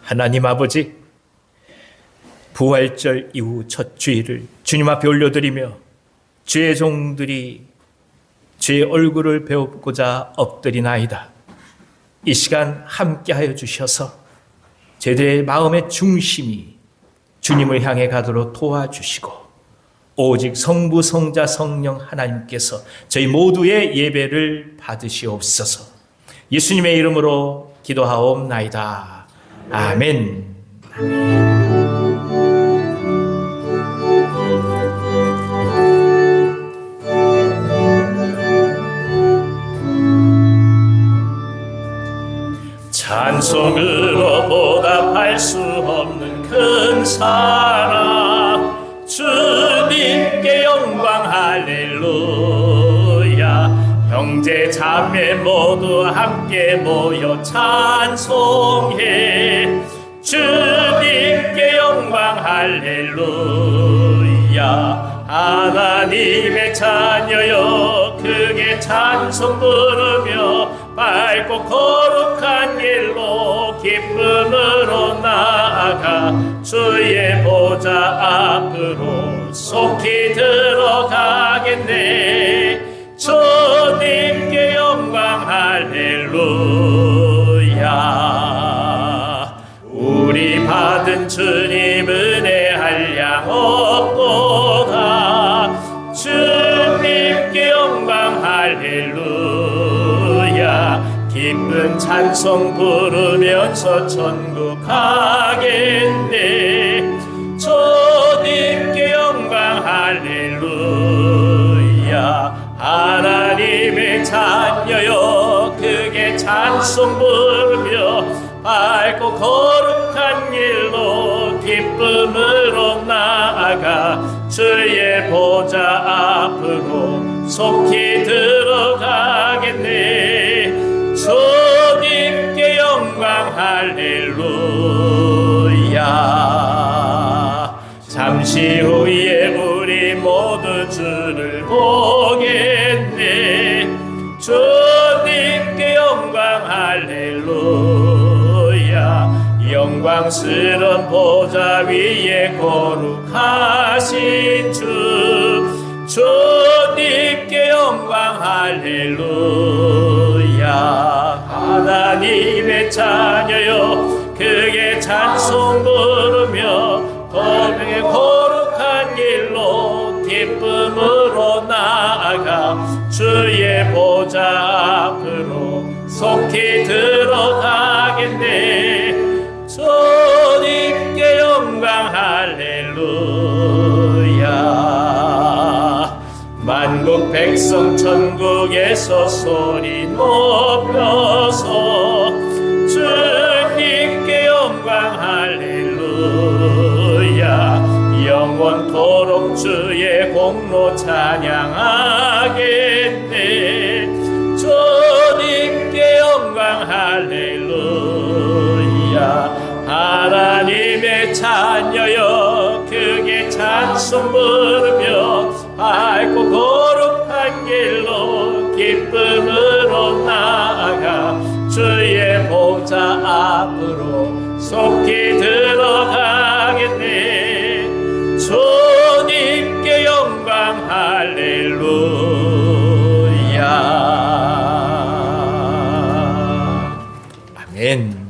하나님 아버지, 부활절 이후 첫 주일을 주님 앞에 올려드리며 주의 종들이 주의 얼굴을 배우고자 엎드리나이다. 이 시간 함께하여 주셔서 저희들의 마음의 중심이 주님을 향해 가도록 도와주시고 오직 성부, 성자, 성령 하나님께서 저희 모두의 예배를 받으시옵소서. 예수님의 이름으로 기도하옵나이다. 아멘. 찬송으로 보답할 수 없는 큰 사랑, 주님께 영광 할렐루야. 형제 자매 모두 함께 모여 찬송해. 주님께 영광 할렐루야. 하나님의 자녀여 크게 찬송 부르며 밝고 거룩한 길로 기쁨으로 나아가 주의 보좌 앞으로 속히 들어가겠네. 주님께 영광 할렐루야. 우리 받은 주님 은혜 한량 없도다. 주님께 영광 할렐루야. 기쁜 찬송 부르면서 천국 가겠네. 주님께 영광 할렐루야. 하나님의 자녀여 크게 찬송 부르며 밝고 거룩한 길로 기쁨으로 나아가 주의 보좌 앞으로 속히 들어가겠네. 주님께 영광 할렐루야. 잠시 후에 우리 모두 주를 보겠네. 주님께 영광 할렐루야. 영광스런 보좌 위에 거룩하신 주님께 영광 할렐루야. 하나님의 자녀여 크게 찬송 부르며 거룩의 거룩한 길로 기쁨으로 나아가 주의 보좌 앞으로 속히 들어가겠네. 주님께 영광 할렐루야. 만국 백성 천국에서 소리 높여서 주님께 영광 할렐루야. 영원토록 주의 공로 찬양하겠네. 주님께 영광 할렐루야. 하나님의 자녀여 크게 찬송 부르며 밝고 거룩한 길로 기쁨으로 나아가 주의 보좌 앞으로 속히 들어가겠네. 주님께 영광 할렐루야. 아멘.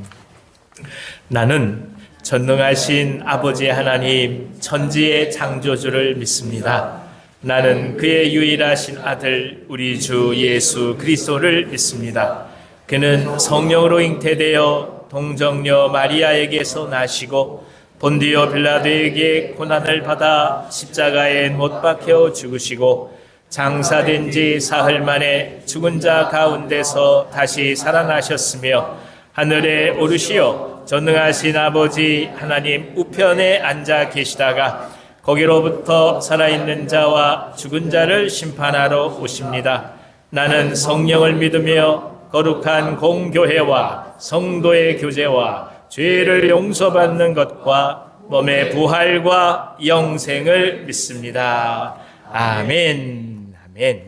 나는 전능하신 아버지 하나님 천지의 창조주를 믿습니다. 나는 그의 유일하신 아들 우리 주 예수 그리스도를 믿습니다. 그는 성령으로 잉태되어 동정녀 마리아에게서 나시고 본디오 빌라도에게 고난을 받아 십자가에 못 박혀 죽으시고 장사된 지 사흘 만에 죽은 자 가운데서 다시 살아나셨으며 하늘에 오르시어 전능하신 아버지 하나님 우편에 앉아 계시다가 거기로부터 살아있는 자와 죽은 자를 심판하러 오십니다. 나는 성령을 믿으며 거룩한 공교회와 성도의 교제와 죄를 용서받는 것과 몸의 부활과 영생을 믿습니다. 아멘. 아멘.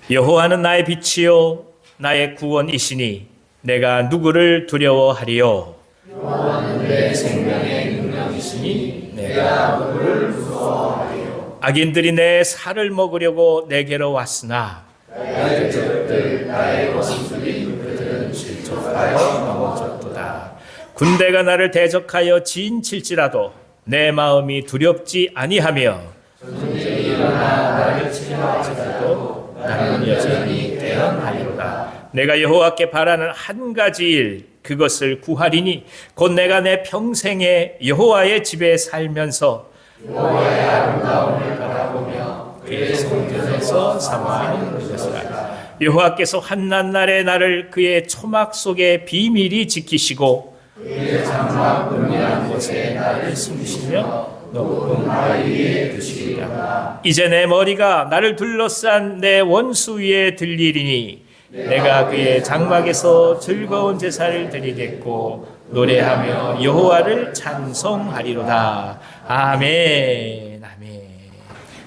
여호와는 나의 빛이요 나의 구원이시니 내가 누구를 두려워하리요? 여호와는 내 생명의 능력이시니 내가 누구를 무서워하리요? 악인들이 내 살을 먹으려고 내게로 왔으나 나의 적들 나의 원수들이 그들은 실족하여 넘어졌도다. 군대가 나를 대적하여 진칠지라도 내 마음이 두렵지 아니하며 전쟁이 일어나 나를 침략할지라도 나는 여전히 깨어나리로다. 내가 여호와께 바라는 한 가지 일 그것을 구하리니 곧 내가 내 평생에 여호와의 집에 살면서 여호와의 아름다움을 바라보며 그의 성전에서 사모하는 것이라. 여호와께서 환난 날에 나를 그의 초막 속에 비밀히 지키시고 그의 장막 은밀한 곳에 나를 숨기시며 높은 바위 위에 두시리라. 이제 내 머리가 나를 둘러싼 내 원수 위에 들리리니 내가 그의 장막에서 즐거운 제사를 드리겠고 노래하며 여호와를 찬송하리로다. 아멘. 아멘.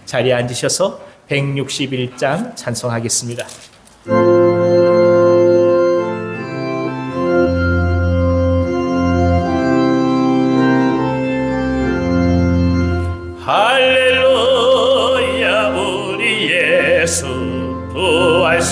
자리에 앉으셔서 161장 찬송하겠습니다. 할렐루야 우리 예수 부활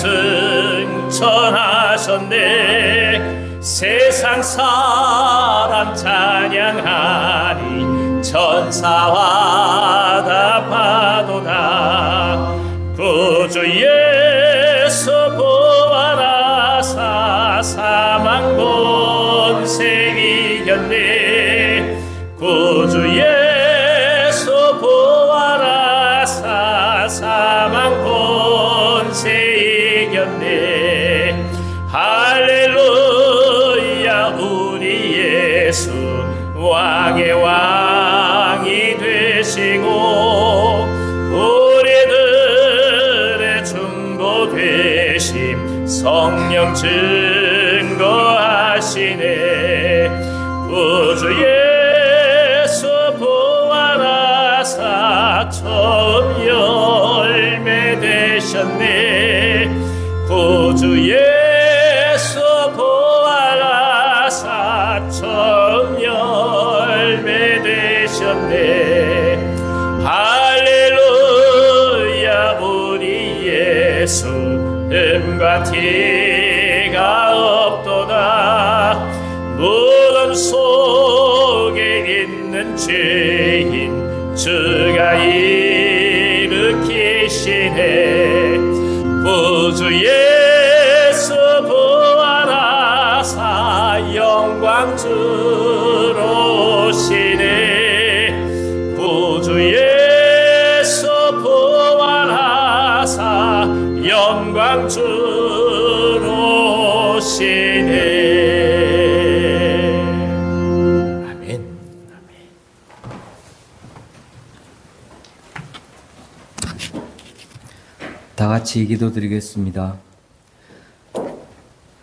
승천하셨네. 세상 사람 찬양하니 천사와 다 파도다. 구주 예수 부활하사 사망 본세 이겼네. 구주 예수 부활하사 사망 본세 이겼네. 할렐루야 우리 예수 왕의 왕이 되시고 우리들의 중보 되심 성령 증거하시네. 구주 예수 부활하사 처음 열매 되셨네. 구주 예수 부활하사 처음 열매 되셨네. 할렐루야 우리 예수 흠과 티가 없도다. 무덤 속에 있는 죄인 주가 일으키시네. 구주 예수 부활하사 영광 주로 오시네. 구주 예수 부활하사 영광 주로 오시네. 다 같이 기도드리겠습니다.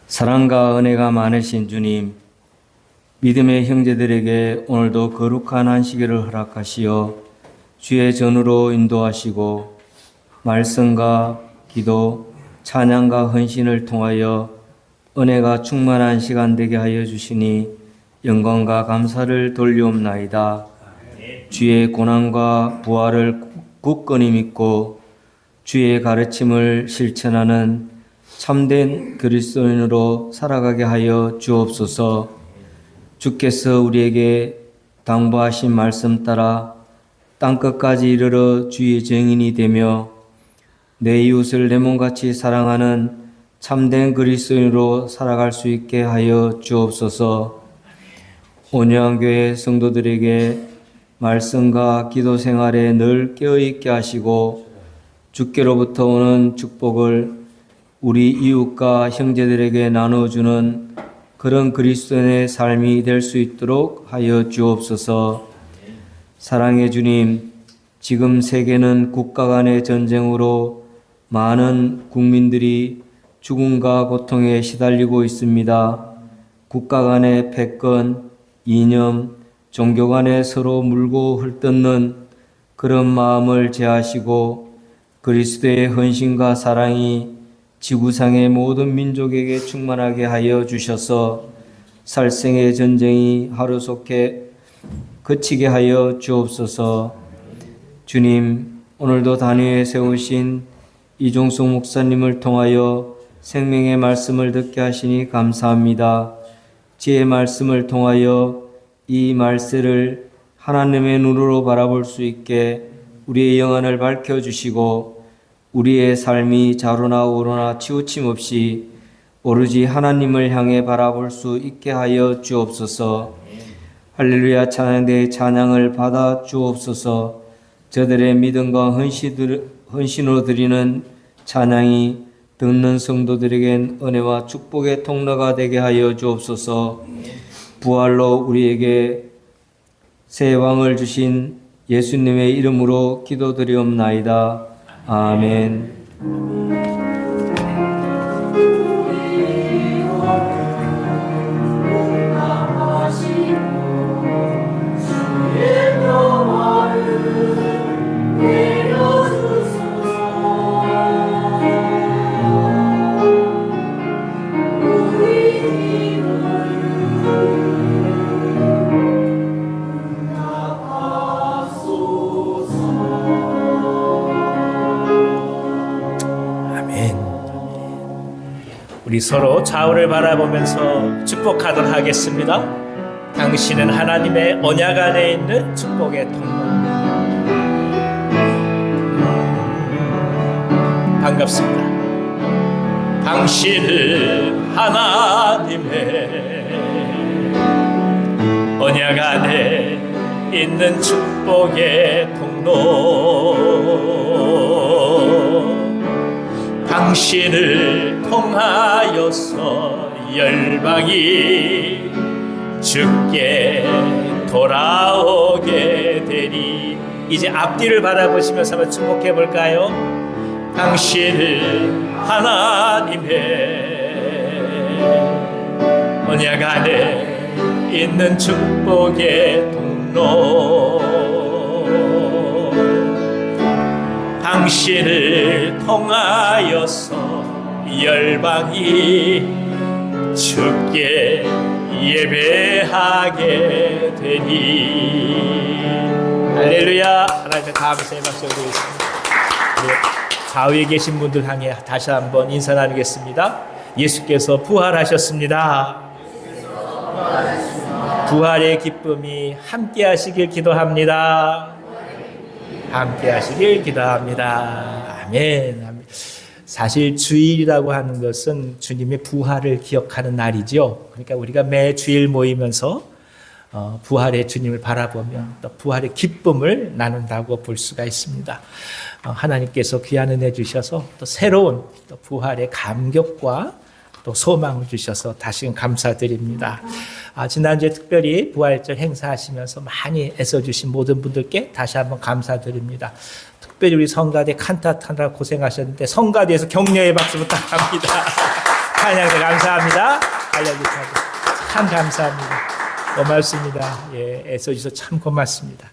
사랑과 은혜가 많으신 주님, 믿음의 형제들에게 오늘도 거룩한 안식일을 허락하시어 주의 전으로 인도하시고 말씀과 기도, 찬양과 헌신을 통하여 은혜가 충만한 시간 되게 하여 주시니 영광과 감사를 돌리옵나이다. 주의 고난과 부활을 굳건히 믿고 주의 가르침을 실천하는 참된 그리스도인으로 살아가게 하여 주옵소서. 주께서 우리에게 당부하신 말씀 따라 땅끝까지 이르러 주의 증인이 되며 내 이웃을 내 몸같이 사랑하는 참된 그리스도인으로 살아갈 수 있게 하여 주옵소서. 온유한교회 성도들에게 말씀과 기도 생활에 늘 깨어있게 하시고 주께로부터 오는 축복을 우리 이웃과 형제들에게 나눠주는 그런 그리스도인의 삶이 될 수 있도록 하여 주옵소서. 사랑의 주님, 지금 세계는 국가 간의 전쟁으로 많은 국민들이 죽음과 고통에 시달리고 있습니다. 국가 간의 패권, 이념, 종교 간에 서로 물고 헐뜯는 그런 마음을 제하시고 그리스도의 헌신과 사랑이 지구상의 모든 민족에게 충만하게 하여 주셔서 살생의 전쟁이 하루속히 그치게 하여 주옵소서. 주님, 오늘도 단위에 세우신 이종숙 목사님을 통하여 생명의 말씀을 듣게 하시니 감사합니다. 지혜의 말씀을 통하여 이 말씀을 하나님의 눈으로 바라볼 수 있게 우리의 영안을 밝혀주시고 우리의 삶이 좌로나 우로나 치우침 없이 오로지 하나님을 향해 바라볼 수 있게 하여 주옵소서. 할렐루야 찬양대의 찬양을 받아 주옵소서. 저들의 믿음과 헌신으로 드리는 찬양이 듣는 성도들에겐 은혜와 축복의 통로가 되게 하여 주옵소서. 부활로 우리에게 새 왕을 주신 예수님의 이름으로 기도드리옵나이다. 아멘. 우리 서로 좌우를 바라보면서 축복하도록 하겠습니다. 당신은 하나님의 언약 안에 있는 축복의 통로. 반갑습니다. 당신은 하나님의 언약 안에 있는 축복의 통로. 당신을 통하여서 열방이 주께 돌아오게 되리. 이제 앞뒤를 바라보시면서 한번 축복해 볼까요? 당신은 하나님의 언약 안에 있는 축복의 통로. 당신을 통하여서 열방이 주께 예배하게 되리. 할렐루야. 하나님께 감사의 박수 드리겠습니다. 좌우에 계신 분들 향해 다시 한번 인사 나누겠습니다. 예수께서 부활하셨습니다. 부활의 기쁨이 함께 하시길 기도합니다. 함께 하시길 기도합니다. 아멘. 사실 주일이라고 하는 것은 주님의 부활을 기억하는 날이죠. 그러니까 우리가 매 주일 모이면서 부활의 주님을 바라보며 또 부활의 기쁨을 나눈다고 볼 수가 있습니다. 하나님께서 귀한 은혜 주셔서 또 새로운 또 부활의 감격과 또 소망을 주셔서 다시금 감사드립니다. 지난주에 특별히 부활절 행사하시면서 많이 애써주신 모든 분들께 다시 한번 감사드립니다. 특별히 우리 성가대 칸타타느라 고생하셨는데 성가대에서 격려의 박수 부탁합니다. 찬양대 감사합니다. 알려주셔서 참 감사합니다. 고맙습니다. 예, 애써주셔서 참 고맙습니다.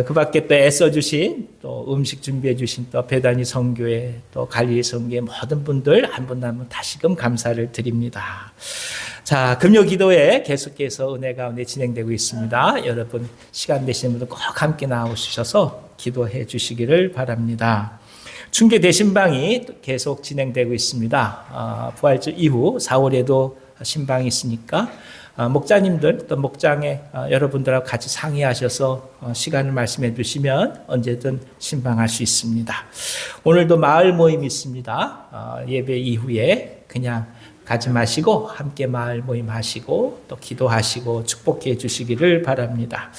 그 밖에 또 애써주신 또 음식 준비해주신 또 배단위 성교회 또 갈릴리 성교회 모든 분들 한 분 한 분 다시금 감사를 드립니다. 자, 금요 기도회 계속해서 은혜 가운데 진행되고 있습니다. 여러분 시간 되시는 분들 꼭 함께 나오셔서 기도해 주시기를 바랍니다. 중계 대신방이 계속 진행되고 있습니다. 부활절 이후 4월에도 신방이 있으니까 목자님들 또 목장에 여러분들하고 같이 상의하셔서 시간을 말씀해 주시면 언제든 신방할 수 있습니다. 오늘도 마을 모임이 있습니다. 예배 이후에 그냥 가지 마시고 함께 마을 모임 하시고 또 기도하시고 축복해 주시기를 바랍니다.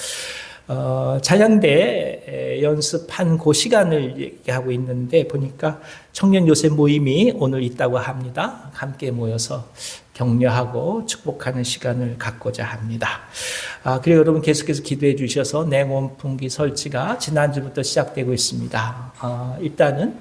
찬양대 연습한 그 시간을 얘기하고 있는데 보니까 청년 요새 모임이 오늘 있다고 합니다. 함께 모여서 격려하고 축복하는 시간을 갖고자 합니다. 그리고 여러분 계속해서 기도해 주셔서 냉온풍기 설치가 지난주부터 시작되고 있습니다. 일단은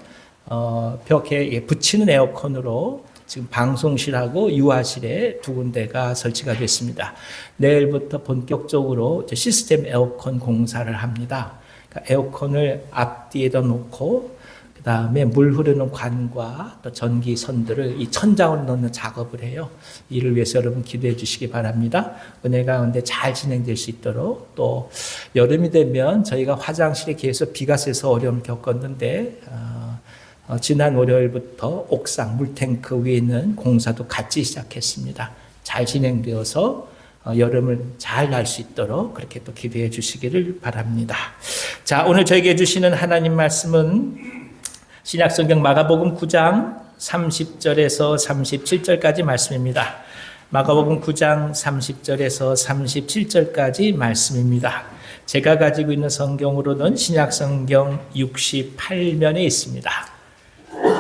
벽에 붙이는 에어컨으로 지금 방송실하고 유아실에 두 군데가 설치가 됐습니다. 내일부터 본격적으로 시스템 에어컨 공사를 합니다. 그러니까 에어컨을 앞뒤에다 놓고 그 다음에 물 흐르는 관과 또 전기선들을 이 천장으로 넣는 작업을 해요. 이를 위해서 여러분 기도해 주시기 바랍니다. 은혜 가운데 잘 진행될 수 있도록, 또 여름이 되면 저희가 화장실에 계속 비가 새서 어려움을 겪었는데 지난 월요일부터 옥상 물탱크 위에 있는 공사도 같이 시작했습니다. 잘 진행되어서 여름을 잘 날 수 있도록 그렇게 또 기도해 주시기를 바랍니다. 자, 오늘 저에게 주시는 하나님 말씀은 신약성경 마가복음 9장 30절에서 37절까지 말씀입니다. 마가복음 9장 30절에서 37절까지 말씀입니다. 제가 가지고 있는 성경으로는 신약성경 68면에 있습니다.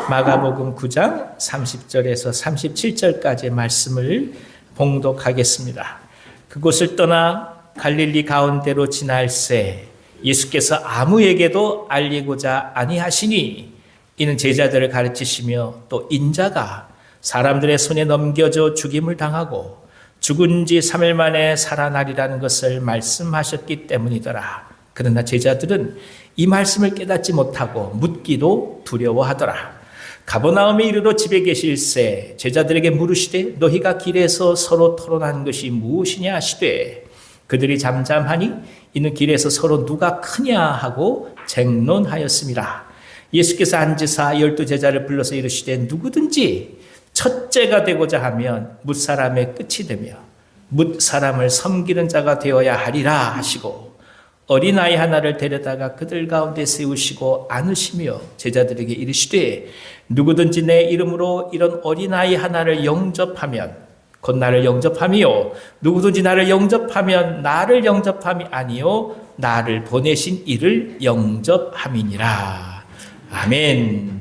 마가복음 9장 30절에서 37절까지의 말씀을 봉독하겠습니다. 그곳을 떠나 갈릴리 가운데로 지날새 예수께서 아무에게도 알리고자 아니하시니 이는 제자들을 가르치시며 또 인자가 사람들의 손에 넘겨져 죽임을 당하고 죽은 지 3일 만에 살아나리라는 것을 말씀하셨기 때문이더라. 그러나 제자들은 이 말씀을 깨닫지 못하고 묻기도 두려워하더라. 가버나움에 이르러 집에 계실새 제자들에게 물으시되 너희가 길에서 서로 토론한 것이 무엇이냐 하시되 그들이 잠잠하니 이는 길에서 서로 누가 크냐 하고 쟁론하였습니다. 예수께서 앉으사 12 제자를 불러서 이르시되 누구든지 첫째가 되고자 하면 뭇사람의 끝이 되며 뭇사람을 섬기는 자가 되어야 하리라 하시고 어린아이 하나를 데려다가 그들 가운데 세우시고 안으시며 제자들에게 이르시되 누구든지 내 이름으로 이런 어린아이 하나를 영접하면 곧 나를 영접함이요 누구든지 나를 영접하면 나를 영접함이 아니요 나를 보내신 이를 영접함이니라. 아멘.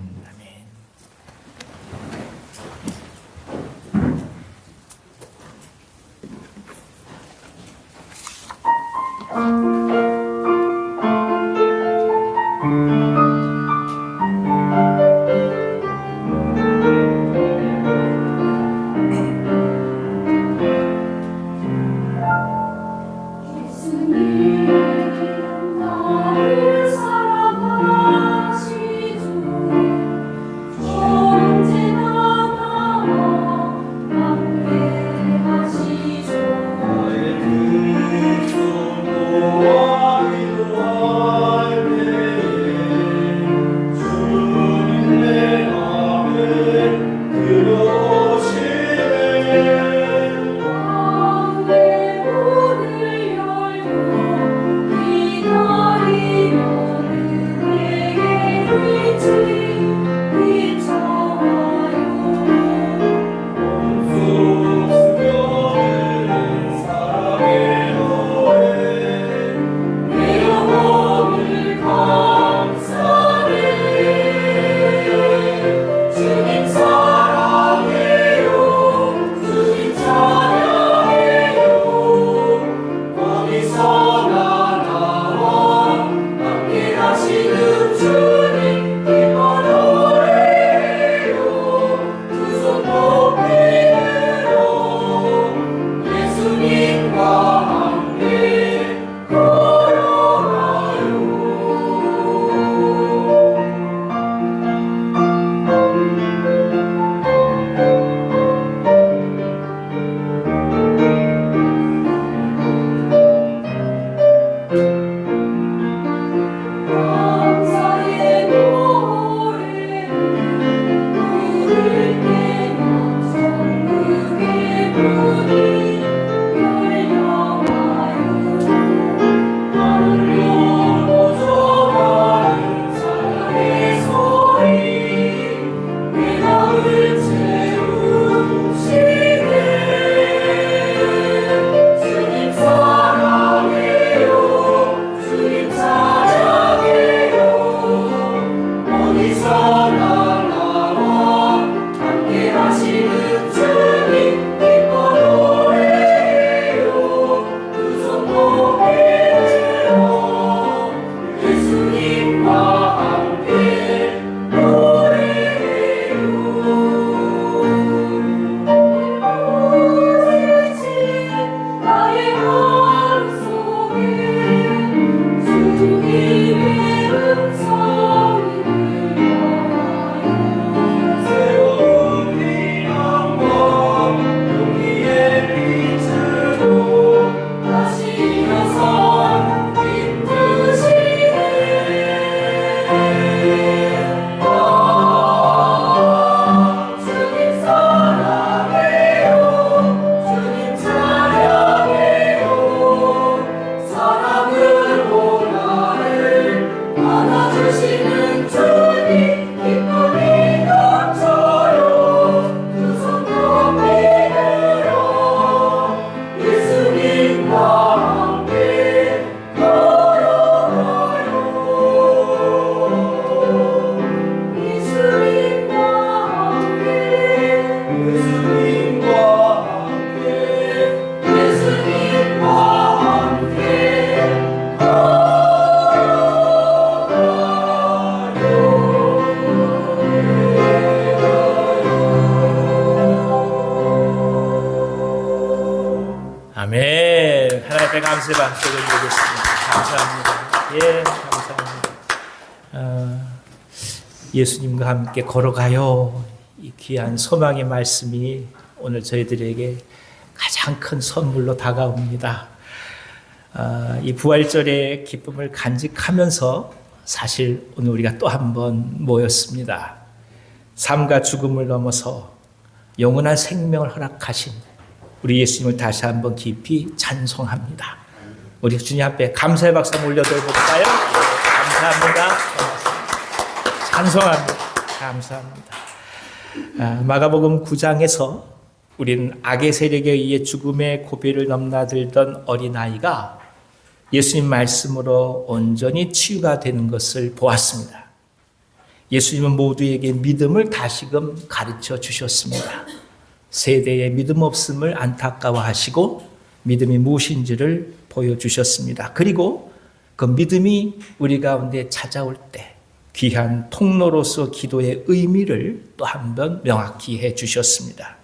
오 아멘. 하나님 앞에 감사의 박수를 드리겠습니다. 감사합니다. 예, 감사합니다. 예수님과 함께 걸어가요. 이 귀한 소망의 말씀이 오늘 저희들에게 가장 큰 선물로 다가옵니다. 이 부활절의 기쁨을 간직하면서 사실 오늘 우리가 또 한 번 모였습니다. 삶과 죽음을 넘어서 영원한 생명을 허락하신 우리 예수님을 다시 한번 깊이 찬송합니다. 우리 주님 앞에 감사의 박수 한번 올려드려볼까요? 감사합니다. 찬송합니다. 감사합니다. 마가복음 9장에서 우리는 악의 세력에 의해 죽음의 고비를 넘나들던 어린아이가 예수님 말씀으로 온전히 치유가 되는 것을 보았습니다. 예수님은 모두에게 믿음을 다시금 가르쳐 주셨습니다. 세대의 믿음 없음을 안타까워하시고 믿음이 무엇인지를 보여주셨습니다. 그리고 그 믿음이 우리 가운데 찾아올 때 귀한 통로로서 기도의 의미를 또 한 번 명확히 해 주셨습니다.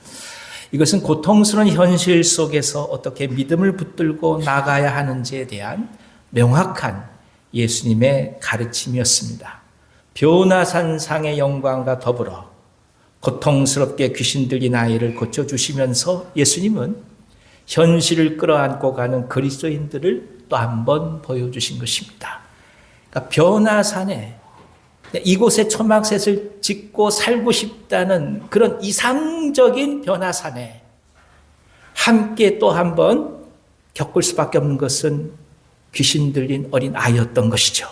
이것은 고통스러운 현실 속에서 어떻게 믿음을 붙들고 나가야 하는지에 대한 명확한 예수님의 가르침이었습니다. 변화산상의 영광과 더불어 고통스럽게 귀신 들린 아이를 고쳐주시면서 예수님은 현실을 끌어안고 가는 그리스도인들을 또 한 번 보여주신 것입니다. 그러니까 변화산에 이곳에 초막셋을 짓고 살고 싶다는 그런 이상적인 변화산에 함께 또 한 번 겪을 수밖에 없는 것은 귀신 들린 어린 아이였던 것이죠.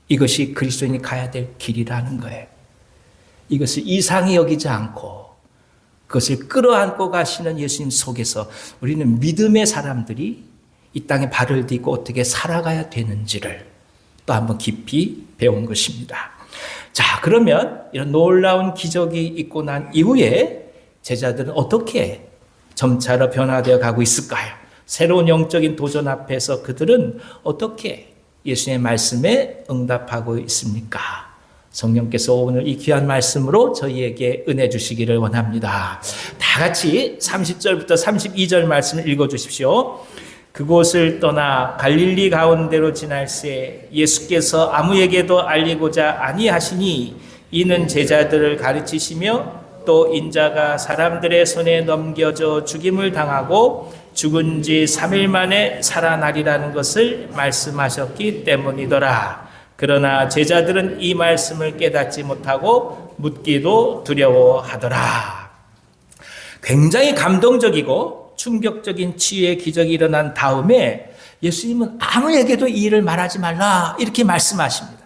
이것이 그리스도인이 가야 될 길이라는 거예요. 이것을 이상히 여기지 않고 그것을 끌어안고 가시는 예수님 속에서 우리는 믿음의 사람들이 이 땅에 발을 딛고 어떻게 살아가야 되는지를 또 한번 깊이 배운 것입니다. 자, 그러면 이런 놀라운 기적이 있고 난 이후에 제자들은 어떻게 점차로 변화되어 가고 있을까요? 새로운 영적인 도전 앞에서 그들은 어떻게 예수님의 말씀에 응답하고 있습니까? 성령께서 오늘 이 귀한 말씀으로 저희에게 은혜 주시기를 원합니다. 다 같이 30절부터 32절 말씀을 읽어주십시오. 그곳을 떠나 갈릴리 가운데로 지날새 예수께서 아무에게도 알리고자 아니하시니 이는 제자들을 가르치시며 또 인자가 사람들의 손에 넘겨져 죽임을 당하고 죽은 지 3일 만에 살아나리라는 것을 말씀하셨기 때문이더라. 그러나 제자들은 이 말씀을 깨닫지 못하고 묻기도 두려워하더라. 굉장히 감동적이고 충격적인 치유의 기적이 일어난 다음에 예수님은 아무에게도 이 일을 말하지 말라 이렇게 말씀하십니다.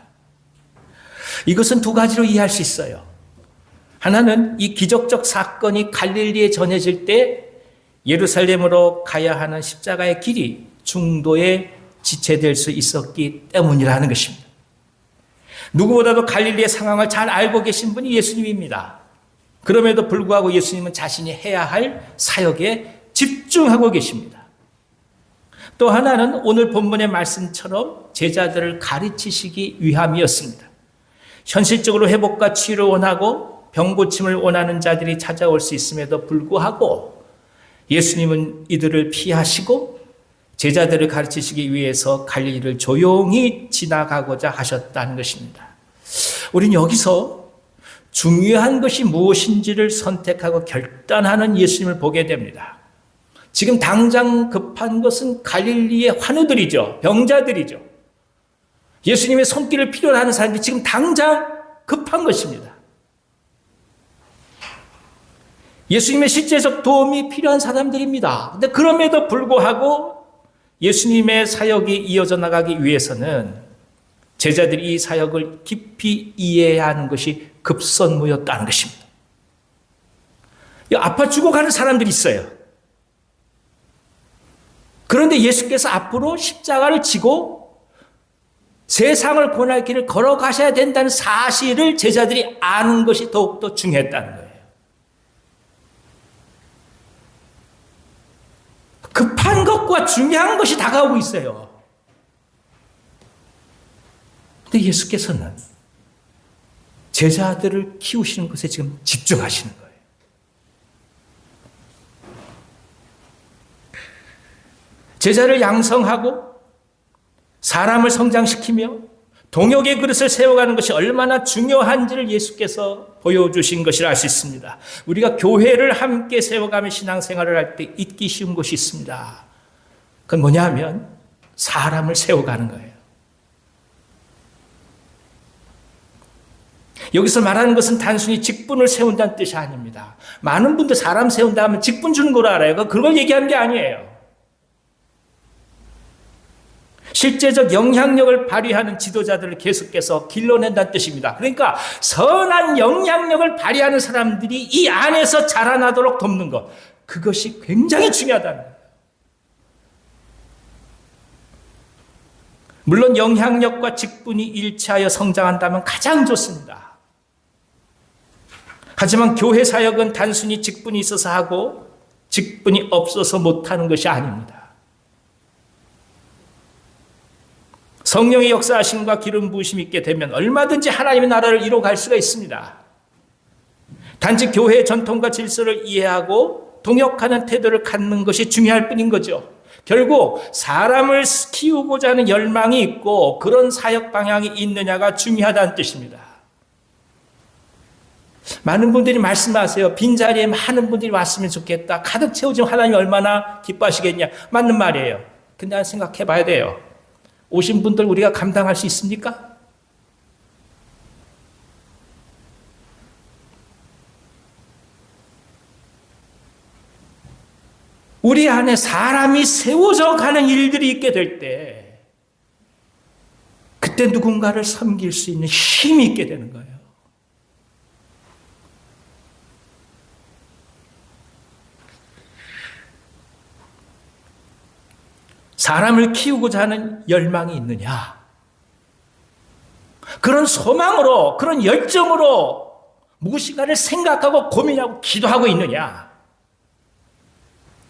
이것은 두 가지로 이해할 수 있어요. 하나는 이 기적적 사건이 갈릴리에 전해질 때 예루살렘으로 가야 하는 십자가의 길이 중도에 지체될 수 있었기 때문이라는 것입니다. 누구보다도 갈릴리의 상황을 잘 알고 계신 분이 예수님입니다. 그럼에도 불구하고 예수님은 자신이 해야 할 사역에 집중하고 계십니다. 또 하나는 오늘 본문의 말씀처럼 제자들을 가르치시기 위함이었습니다. 현실적으로 회복과 치유를 원하고 병 고침을 원하는 자들이 찾아올 수 있음에도 불구하고 예수님은 이들을 피하시고 제자들을 가르치시기 위해서 갈릴리를 조용히 지나가고자 하셨다는 것입니다. 우리는 여기서 중요한 것이 무엇인지를 선택하고 결단하는 예수님을 보게 됩니다. 지금 당장 급한 것은 갈릴리의 환우들이죠. 병자들이죠. 예수님의 손길을 필요로 하는 사람들이 지금 당장 급한 것입니다. 예수님의 실제적 도움이 필요한 사람들입니다. 근데 그럼에도 불구하고 예수님의 사역이 이어져 나가기 위해서는 제자들이 이 사역을 깊이 이해해야 하는 것이 급선무였다는 것입니다. 아파 죽어가는 사람들이 있어요. 그런데 예수께서 앞으로 십자가를 지고 세상을 구원할 길을 걸어가셔야 된다는 사실을 제자들이 아는 것이 더욱더 중요했다는 거예요. 급한 것과 중요한 것이 다가오고 있어요. 근데 예수께서는 제자들을 키우시는 것에 지금 집중하시는 거예요. 제자를 양성하고 사람을 성장시키며 동역의 그릇을 세워가는 것이 얼마나 중요한지를 예수께서 보여주신 것이라 할 수 있습니다. 우리가 교회를 함께 세워가며 신앙생활을 할 때 잊기 쉬운 것이 있습니다. 그건 뭐냐 하면 사람을 세워가는 거예요. 여기서 말하는 것은 단순히 직분을 세운다는 뜻이 아닙니다. 많은 분들 사람 세운다 하면 직분 주는 걸 알아요. 그걸 얘기하는 게 아니에요. 실제적 영향력을 발휘하는 지도자들을 계속해서 길러낸다는 뜻입니다. 그러니까 선한 영향력을 발휘하는 사람들이 이 안에서 자라나도록 돕는 것, 그것이 굉장히 중요하다는 거예요. 물론 영향력과 직분이 일치하여 성장한다면 가장 좋습니다. 하지만 교회 사역은 단순히 직분이 있어서 하고 직분이 없어서 못하는 것이 아닙니다. 성령의 역사하심과 기름 부으심이 있게 되면 얼마든지 하나님의 나라를 이뤄갈 수가 있습니다. 단지 교회의 전통과 질서를 이해하고 동역하는 태도를 갖는 것이 중요할 뿐인 거죠. 결국 사람을 키우고자 하는 열망이 있고 그런 사역 방향이 있느냐가 중요하다는 뜻입니다. 많은 분들이 말씀하세요. 빈자리에 많은 분들이 왔으면 좋겠다. 가득 채워지면 하나님이 얼마나 기뻐하시겠냐. 맞는 말이에요. 근데 한 생각해 봐야 돼요. 오신 분들 우리가 감당할 수 있습니까? 우리 안에 사람이 세워져 가는 일들이 있게 될 때, 그때 누군가를 섬길 수 있는 힘이 있게 되는 거예요. 사람을 키우고자 하는 열망이 있느냐? 그런 소망으로, 그런 열정으로 무엇인가를 생각하고 고민하고 기도하고 있느냐?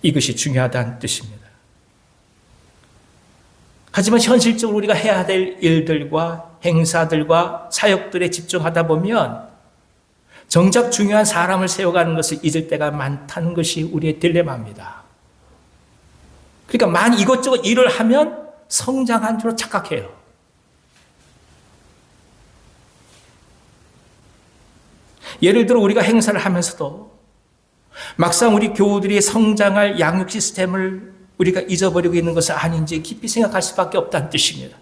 이것이 중요하다는 뜻입니다. 하지만 현실적으로 우리가 해야 될 일들과 행사들과 사역들에 집중하다 보면 정작 중요한 사람을 세워가는 것을 잊을 때가 많다는 것이 우리의 딜레마입니다. 그러니까 이것저것 일을 하면 성장한 줄로 착각해요. 예를 들어 우리가 행사를 하면서도 막상 우리 교우들이 성장할 양육 시스템을 우리가 잊어버리고 있는 것은 아닌지 깊이 생각할 수밖에 없다는 뜻입니다.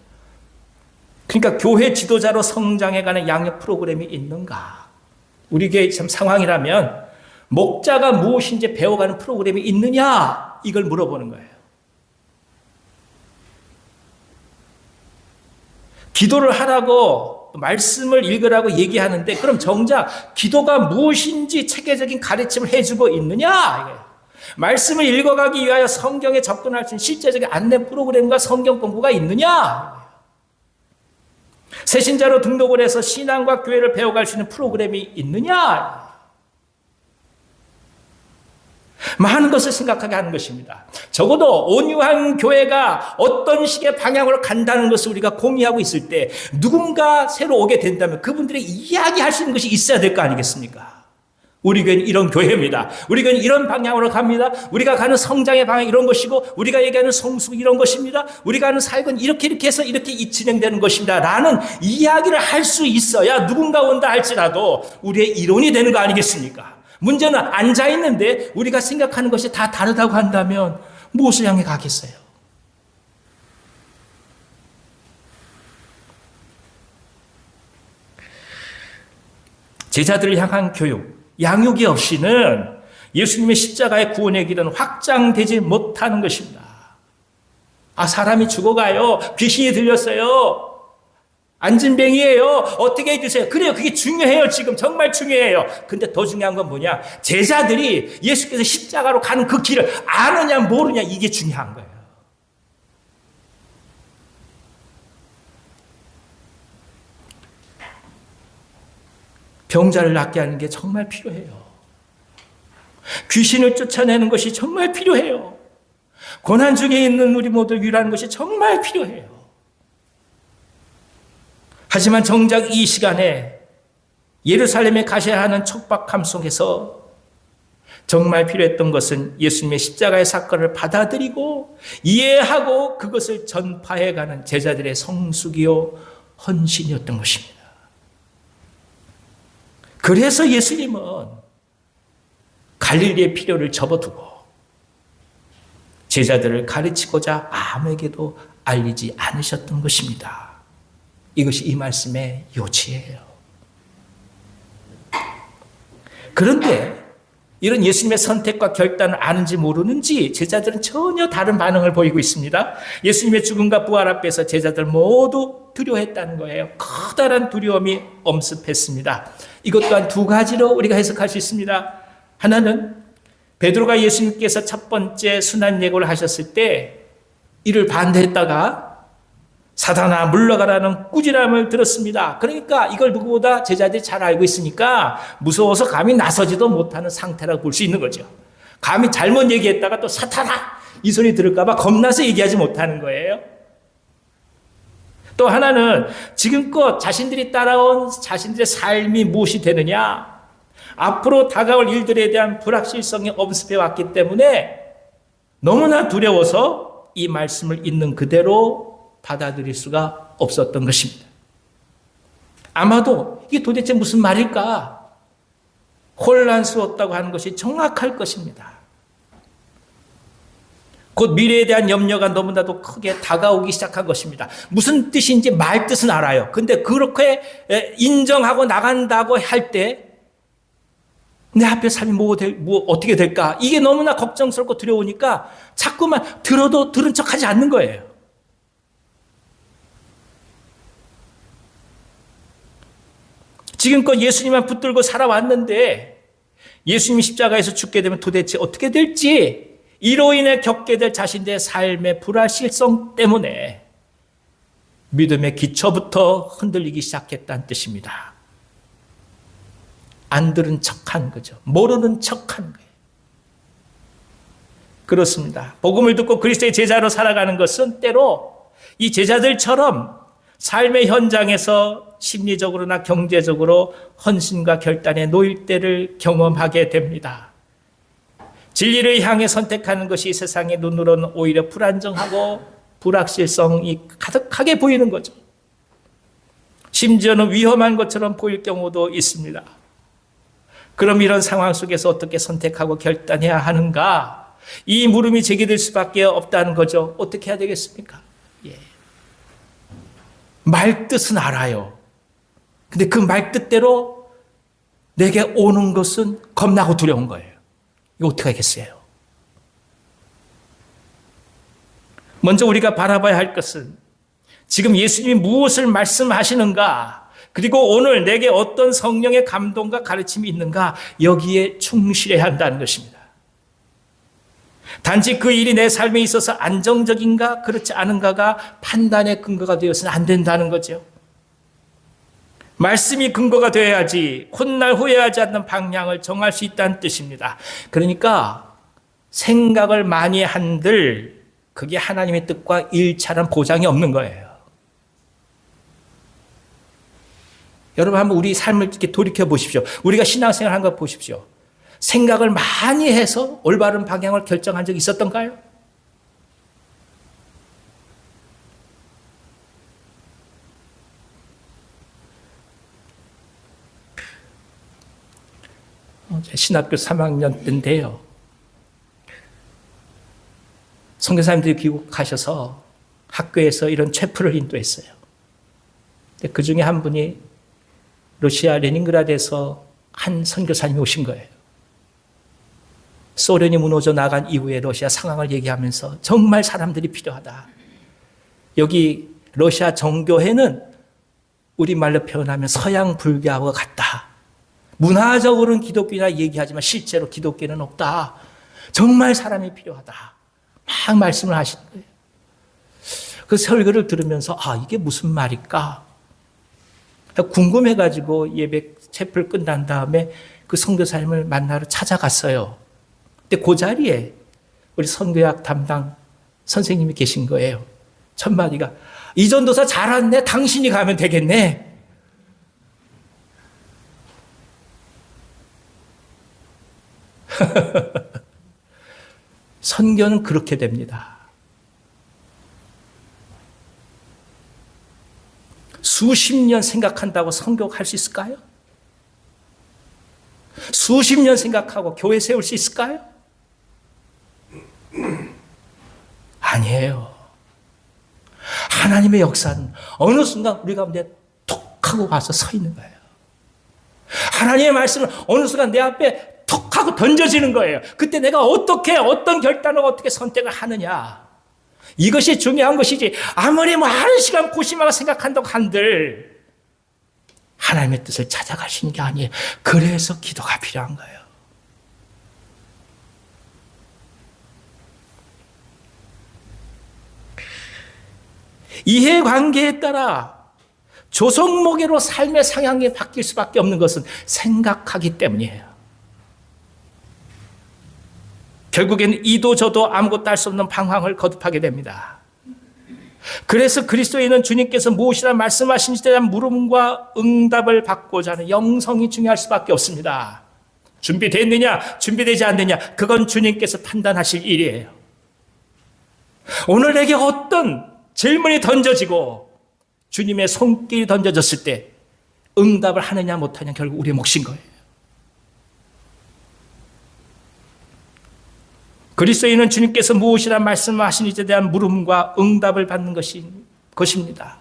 그러니까 교회 지도자로 성장해가는 양육 프로그램이 있는가? 우리 교회 참 상황이라면 목자가 무엇인지 배워가는 프로그램이 있느냐? 이걸 물어보는 거예요. 기도를 하라고 말씀을 읽으라고 얘기하는데 그럼 정작 기도가 무엇인지 체계적인 가르침을 해주고 있느냐? 말씀을 읽어가기 위하여 성경에 접근할 수 있는 실제적인 안내 프로그램과 성경 공부가 있느냐? 새신자로 등록을 해서 신앙과 교회를 배워갈 수 있는 프로그램이 있느냐? 많은 것을 생각하게 하는 것입니다. 적어도 온유한 교회가 어떤 식의 방향으로 간다는 것을 우리가 공유하고 있을 때 누군가 새로 오게 된다면 그분들의 이야기할 수 있는 것이 있어야 될 거 아니겠습니까? 우리 교회는 이런 교회입니다. 우리 교회는 이런 방향으로 갑니다. 우리가 가는 성장의 방향이 이런 것이고 우리가 얘기하는 성숙 이런 것입니다. 우리가 하는 사역은 이렇게 해서 이렇게 진행되는 것입니다. 라는 이야기를 할 수 있어야 누군가 온다 할지라도 우리의 이론이 되는 거 아니겠습니까? 문제는 앉아있는데 우리가 생각하는 것이 다 다르다고 한다면 무엇을 향해 가겠어요? 제자들을 향한 교육, 양육이 없이는 예수님의 십자가의 구원의 길은 확장되지 못하는 것입니다. 사람이 죽어가요. 귀신이 들렸어요. 안진뱅이에요. 어떻게 해주세요. 그래요. 그게 중요해요. 지금 정말 중요해요. 근데 더 중요한 건 뭐냐? 제자들이 예수께서 십자가로 가는 그 길을 아느냐 모르냐 이게 중요한 거예요. 병자를 낫게 하는 게 정말 필요해요. 귀신을 쫓아내는 것이 정말 필요해요. 고난 중에 있는 우리 모두를 위로하는 것이 정말 필요해요. 하지만 정작 이 시간에 예루살렘에 가셔야 하는 촉박함 속에서 정말 필요했던 것은 예수님의 십자가의 사건을 받아들이고 이해하고 그것을 전파해가는 제자들의 성숙이요 헌신이었던 것입니다. 그래서 예수님은 갈릴리의 필요를 접어두고 제자들을 가르치고자 아무에게도 알리지 않으셨던 것입니다. 이것이 이 말씀의 요지예요. 그런데 이런 예수님의 선택과 결단을 아는지 모르는지 제자들은 전혀 다른 반응을 보이고 있습니다. 예수님의 죽음과 부활 앞에서 제자들 모두 두려워했다는 거예요. 커다란 두려움이 엄습했습니다. 이것 또한 두 가지로 우리가 해석할 수 있습니다. 하나는 베드로가 예수님께서 첫 번째 순환 예고를 하셨을 때 이를 반대했다가 사단아 물러가라는 꾸지람을 들었습니다. 그러니까 이걸 누구보다 제자들이 잘 알고 있으니까 무서워서 감히 나서지도 못하는 상태라고 볼 수 있는 거죠. 감히 잘못 얘기했다가 또 사탄아 이 소리 들을까 봐 겁나서 얘기하지 못하는 거예요. 또 하나는 지금껏 자신들이 따라온 자신들의 삶이 무엇이 되느냐, 앞으로 다가올 일들에 대한 불확실성이 엄습해 왔기 때문에 너무나 두려워서 이 말씀을 있는 그대로 받아들일 수가 없었던 것입니다. 아마도 이게 도대체 무슨 말일까? 혼란스러웠다고 하는 것이 정확할 것입니다. 곧 미래에 대한 염려가 너무나도 크게 다가오기 시작한 것입니다. 무슨 뜻인지 말 뜻은 알아요. 근데 그렇게 인정하고 나간다고 할 때 내 앞에 삶이 어떻게 될까? 이게 너무나 걱정스럽고 두려우니까 자꾸만 들어도 들은 척하지 않는 거예요. 지금껏 예수님만 붙들고 살아왔는데 예수님이 십자가에서 죽게 되면 도대체 어떻게 될지 이로 인해 겪게 될 자신들의 삶의 불확실성 때문에 믿음의 기초부터 흔들리기 시작했다는 뜻입니다. 안 들은 척한 거죠. 모르는 척한 거예요. 그렇습니다. 복음을 듣고 그리스도의 제자로 살아가는 것은 때로 이 제자들처럼 삶의 현장에서 심리적으로나 경제적으로 헌신과 결단에 놓일 때를 경험하게 됩니다. 진리를 향해 선택하는 것이 세상의 눈으로는 오히려 불안정하고 불확실성이 가득하게 보이는 거죠. 심지어는 위험한 것처럼 보일 경우도 있습니다. 그럼 이런 상황 속에서 어떻게 선택하고 결단해야 하는가? 이 물음이 제기될 수밖에 없다는 거죠. 어떻게 해야 되겠습니까? 말뜻은 알아요. 근데 그 말뜻대로 내게 오는 것은 겁나고 두려운 거예요. 이거 어떻게 하겠어요? 먼저 우리가 바라봐야 할 것은 지금 예수님이 무엇을 말씀하시는가, 그리고 오늘 내게 어떤 성령의 감동과 가르침이 있는가, 여기에 충실해야 한다는 것입니다. 단지 그 일이 내 삶에 있어서 안정적인가 그렇지 않은가가 판단의 근거가 되어서는 안 된다는 거죠. 말씀이 근거가 되어야지 훗날 후회하지 않는 방향을 정할 수 있다는 뜻입니다. 그러니까 생각을 많이 한들 그게 하나님의 뜻과 일치하는 보장이 없는 거예요. 여러분 한번 우리 삶을 이렇게 돌이켜 보십시오. 우리가 신앙생활 한 거 보십시오. 생각을 많이 해서 올바른 방향을 결정한 적이 있었던가요? 신학교 3학년 때인데요. 선교사님들이 귀국하셔서 학교에서 이런 체프를 인도했어요. 그 중에 한 분이 러시아 레닌그라드에서 한 선교사님이 오신 거예요. 소련이 무너져 나간 이후에 러시아 상황을 얘기하면서 정말 사람들이 필요하다. 여기 러시아 정교회는 우리말로 표현하면 서양 불교하고 같다. 문화적으로는 기독교나 얘기하지만 실제로 기독교는 없다. 정말 사람이 필요하다. 막 말씀을 하시는 거예요. 그 설교를 들으면서 이게 무슨 말일까? 궁금해가지고 예배 체프를 끝난 다음에 그 선교사님을 만나러 찾아갔어요. 근데 그 자리에 우리 선교학 담당 선생님이 계신 거예요. 첫 마디가 이 전도사 잘 왔네. 당신이 가면 되겠네. 선교는 그렇게 됩니다. 수십 년 생각한다고 선교할 수 있을까요? 수십 년 생각하고 교회 세울 수 있을까요? 아니에요. 하나님의 역사는 어느 순간 우리 가운데 톡 하고 와서 서 있는 거예요. 하나님의 말씀은 어느 순간 내 앞에 톡 하고 던져지는 거예요. 그때 내가 어떤 결단을 어떻게 선택을 하느냐. 이것이 중요한 것이지, 아무리 한 시간 고심하고 생각한다고 한들 하나님의 뜻을 찾아가시는 게 아니에요. 그래서 기도가 필요한 거예요. 이해관계에 따라 조성모계로 삶의 상향이 바뀔 수밖에 없는 것은 생각하기 때문이에요. 결국에는 이도 저도 아무것도 할 수 없는 방황을 거듭하게 됩니다. 그래서 그리스도에 있는 주님께서 무엇이라 말씀하신지에 대한 물음과 응답을 받고자 하는 영성이 중요할 수밖에 없습니다. 준비됐느냐, 준비되지 않느냐, 그건 주님께서 판단하실 일이에요. 오늘 내게 어떤 질문이 던져지고 주님의 손길이 던져졌을 때 응답을 하느냐 못하냐 결국 우리의 몫인 거예요. 그리스도에 있는 주님께서 무엇이라 말씀하시는지에 대한 물음과 응답을 받는 것입니다.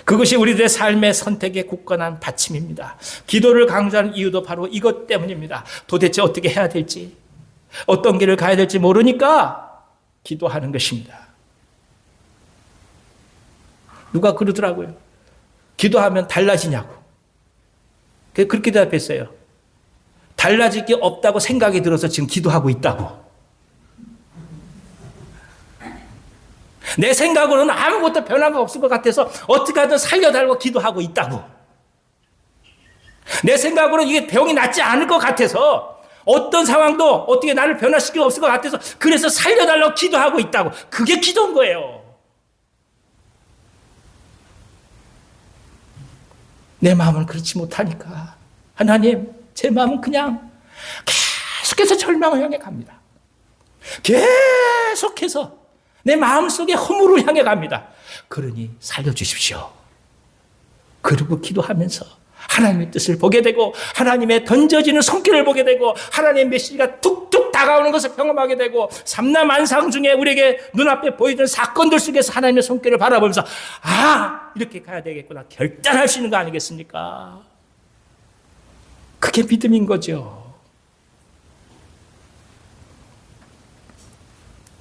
그것이 우리들의 삶의 선택에 굳건한 받침입니다. 기도를 강조하는 이유도 바로 이것 때문입니다. 도대체 어떻게 해야 될지, 어떤 길을 가야 될지 모르니까 기도하는 것입니다. 누가 그러더라고요. 기도하면 달라지냐고. 그렇게 대답했어요. 달라질 게 없다고 생각이 들어서 지금 기도하고 있다고. 내 생각으로는 아무것도 변화가 없을 것 같아서 어떻게 하든 살려달라고 기도하고 있다고. 내 생각으로는 이게 병이 낫지 않을 것 같아서 어떤 상황도 어떻게 나를 변화시킬 수 없을 것 같아서 그래서 살려달라고 기도하고 있다고. 그게 기도인 거예요. 내 마음은 그렇지 못하니까 하나님, 제 마음은 그냥 계속해서 절망을 향해 갑니다. 계속해서 내 마음속에 허물을 향해 갑니다. 그러니 살려주십시오. 그리고 기도하면서 하나님의 뜻을 보게 되고 하나님의 던져지는 손길을 보게 되고 하나님의 메시지가 툭툭 다가오는 것을 경험하게 되고 삼라만상 중에 우리에게 눈앞에 보이던 사건들 속에서 하나님의 손길을 바라보면서 이렇게 가야 되겠구나 결단할 수 있는 거 아니겠습니까? 그게 믿음인 거죠.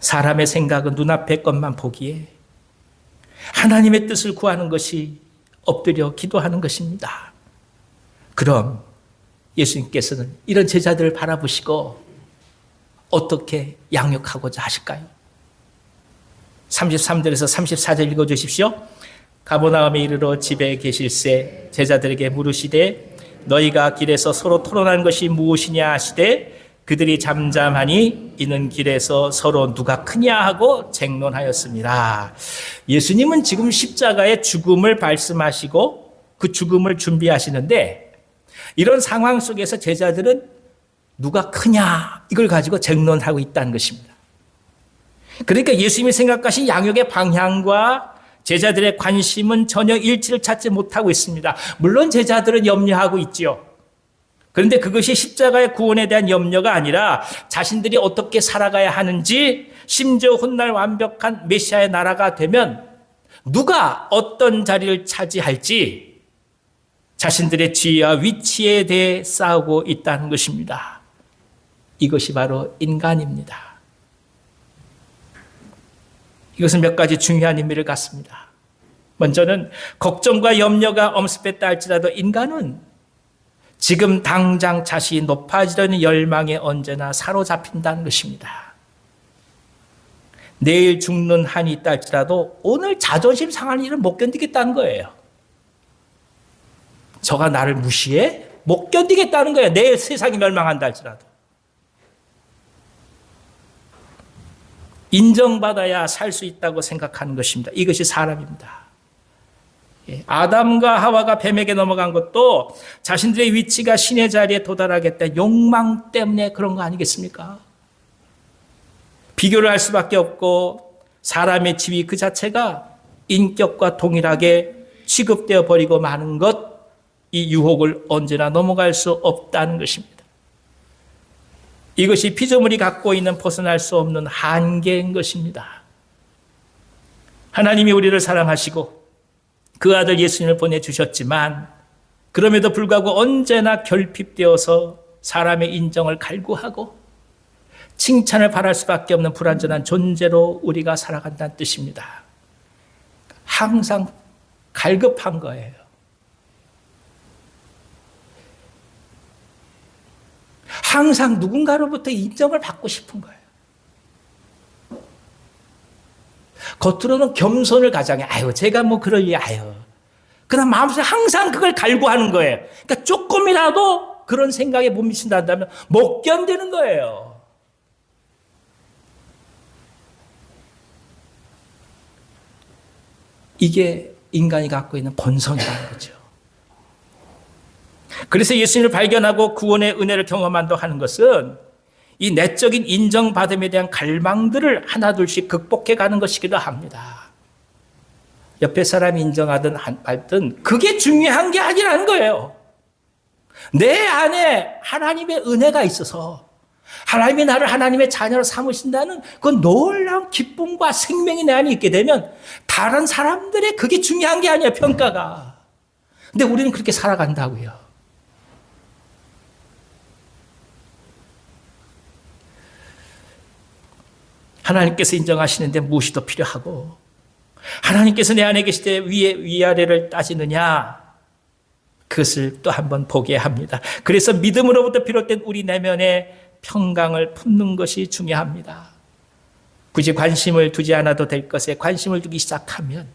사람의 생각은 눈앞의 것만 보기에 하나님의 뜻을 구하는 것이 엎드려 기도하는 것입니다. 그럼 예수님께서는 이런 제자들을 바라보시고 어떻게 양육하고자 하실까요? 33절에서 34절 읽어주십시오. 가버나움에 이르러 집에 계실새 제자들에게 물으시되 너희가 길에서 서로 토론하는 것이 무엇이냐 하시되 그들이 잠잠하니 이는 길에서 서로 누가 크냐 하고 쟁론하였습니다. 예수님은 지금 십자가의 죽음을 말씀하시고 그 죽음을 준비하시는데 이런 상황 속에서 제자들은 누가 크냐 이걸 가지고 쟁론하고 있다는 것입니다. 그러니까 예수님이 생각하신 양육의 방향과 제자들의 관심은 전혀 일치를 찾지 못하고 있습니다. 물론 제자들은 염려하고 있지요. 그런데 그것이 십자가의 구원에 대한 염려가 아니라 자신들이 어떻게 살아가야 하는지, 심지어 훗날 완벽한 메시아의 나라가 되면 누가 어떤 자리를 차지할지 자신들의 지위와 위치에 대해 싸우고 있다는 것입니다. 이것이 바로 인간입니다. 이것은 몇 가지 중요한 의미를 갖습니다. 먼저는 걱정과 염려가 엄습했다 할지라도 인간은 지금 당장 자신이 높아지려는 열망에 언제나 사로잡힌다는 것입니다. 내일 죽는 한이 있다 할지라도 오늘 자존심 상할 일은 못 견디겠다는 거예요. 저가 나를 무시해? 못 견디겠다는 거예요. 내일 세상이 멸망한다 할지라도. 인정받아야 살 수 있다고 생각하는 것입니다. 이것이 사람입니다. 아담과 하와가 뱀에게 넘어간 것도 자신들의 위치가 신의 자리에 도달하겠다 욕망 때문에 그런 거 아니겠습니까? 비교를 할 수밖에 없고 사람의 지위 그 자체가 인격과 동일하게 취급되어 버리고 마는 것, 이 유혹을 언제나 넘어갈 수 없다는 것입니다. 이것이 피조물이 갖고 있는 벗어날 수 없는 한계인 것입니다. 하나님이 우리를 사랑하시고 그 아들 예수님을 보내주셨지만 그럼에도 불구하고 언제나 결핍되어서 사람의 인정을 갈구하고 칭찬을 바랄 수밖에 없는 불완전한 존재로 우리가 살아간다는 뜻입니다. 항상 갈급한 거예요. 항상 누군가로부터 인정을 받고 싶은 거예요. 겉으로는 겸손을 가장해. 아유, 제가 뭐 그럴 리, 아유. 그러나 마음속에 항상 그걸 갈구하는 거예요. 그러니까 조금이라도 그런 생각에 못 미친다 한다면 못 견디는 거예요. 이게 인간이 갖고 있는 본성이라는 거죠. 그래서 예수님을 발견하고 구원의 은혜를 경험한다고 하는 것은 이 내적인 인정받음에 대한 갈망들을 하나둘씩 극복해 가는 것이기도 합니다. 옆에 사람이 인정하든 말든 그게 중요한 게 아니라는 거예요. 내 안에 하나님의 은혜가 있어서 하나님이 나를 하나님의 자녀로 삼으신다는 그 놀라운 기쁨과 생명이 내 안에 있게 되면 다른 사람들의 그게 중요한 게 아니에요, 평가가. 근데 우리는 그렇게 살아간다고요. 하나님께서 인정하시는데 무엇이 더 필요하고 하나님께서 내 안에 계실 때 위아래를 따지느냐, 그것을 또 한번 보게 합니다. 그래서 믿음으로부터 비롯된 우리 내면의 평강을 품는 것이 중요합니다. 굳이 관심을 두지 않아도 될 것에 관심을 두기 시작하면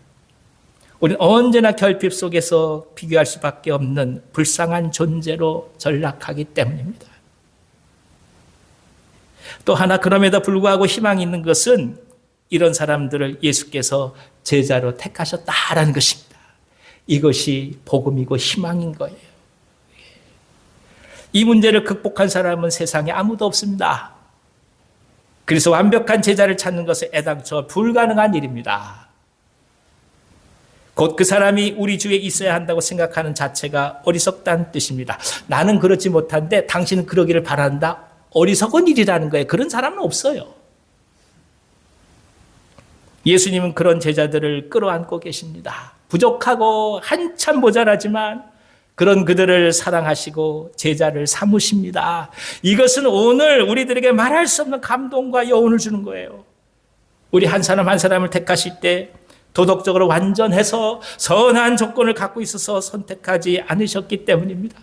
우리는 언제나 결핍 속에서 비교할 수밖에 없는 불쌍한 존재로 전락하기 때문입니다. 또 하나, 그럼에도 불구하고 희망이 있는 것은 이런 사람들을 예수께서 제자로 택하셨다라는 것입니다. 이것이 복음이고 희망인 거예요. 이 문제를 극복한 사람은 세상에 아무도 없습니다. 그래서 완벽한 제자를 찾는 것은 애당초 불가능한 일입니다. 곧 그 사람이 우리 주위에 있어야 한다고 생각하는 자체가 어리석다는 뜻입니다. 나는 그렇지 못한데 당신은 그러기를 바란다. 어리석은 일이라는 거예요. 그런 사람은 없어요. 예수님은 그런 제자들을 끌어안고 계십니다. 부족하고 한참 모자라지만 그런 그들을 사랑하시고 제자를 삼으십니다. 이것은 오늘 우리들에게 말할 수 없는 감동과 여운을 주는 거예요. 우리 한 사람 한 사람을 택하실 때 도덕적으로 완전해서 선한 조건을 갖고 있어서 선택하지 않으셨기 때문입니다.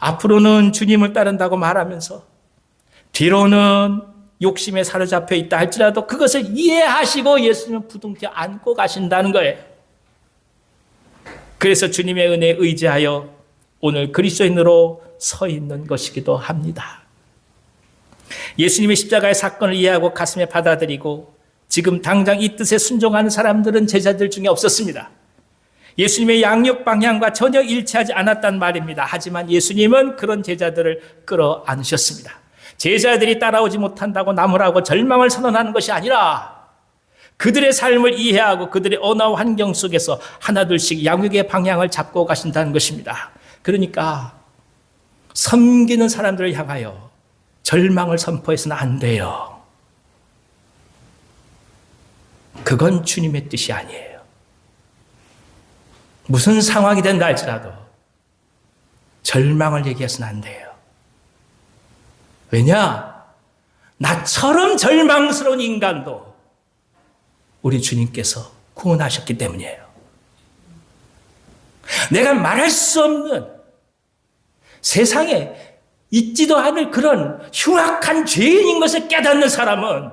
앞으로는 주님을 따른다고 말하면서 뒤로는 욕심에 사로잡혀 있다 할지라도 그것을 이해하시고 예수님을 부둥켜 안고 가신다는 거예요. 그래서 주님의 은혜에 의지하여 오늘 그리스도인으로 서 있는 것이기도 합니다. 예수님의 십자가의 사건을 이해하고 가슴에 받아들이고 지금 당장 이 뜻에 순종하는 사람들은 제자들 중에 없었습니다. 예수님의 양육 방향과 전혀 일치하지 않았단 말입니다. 하지만 예수님은 그런 제자들을 끌어안으셨습니다. 제자들이 따라오지 못한다고 나무라고 절망을 선언하는 것이 아니라 그들의 삶을 이해하고 그들의 언어와 환경 속에서 하나둘씩 양육의 방향을 잡고 가신다는 것입니다. 그러니까 섬기는 사람들을 향하여 절망을 선포해서는 안 돼요. 그건 주님의 뜻이 아니에요. 무슨 상황이 된다 할지라도 절망을 얘기해서는 안 돼요. 왜냐? 나처럼 절망스러운 인간도 우리 주님께서 구원하셨기 때문이에요. 내가 말할 수 없는 세상에 있지도 않을 그런 흉악한 죄인인 것을 깨닫는 사람은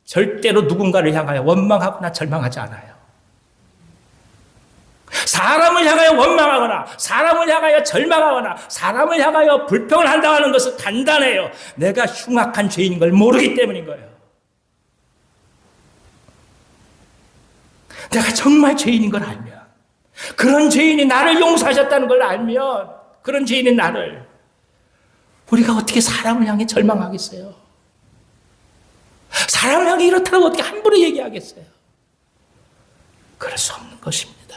절대로 누군가를 향하여 원망하거나 절망하지 않아요. 사람을 향하여 원망하거나 사람을 향하여 절망하거나 사람을 향하여 불평을 한다고 하는 것은 간단해요. 내가 흉악한 죄인인 걸 모르기 때문인 거예요. 내가 정말 죄인인 걸 알면 그런 죄인이 나를 용서하셨다는 걸 알면, 그런 죄인인 나를 우리가 어떻게 사람을 향해 절망하겠어요? 사람을 향해 이렇다고 어떻게 함부로 얘기하겠어요? 그럴 수 없는 것입니다.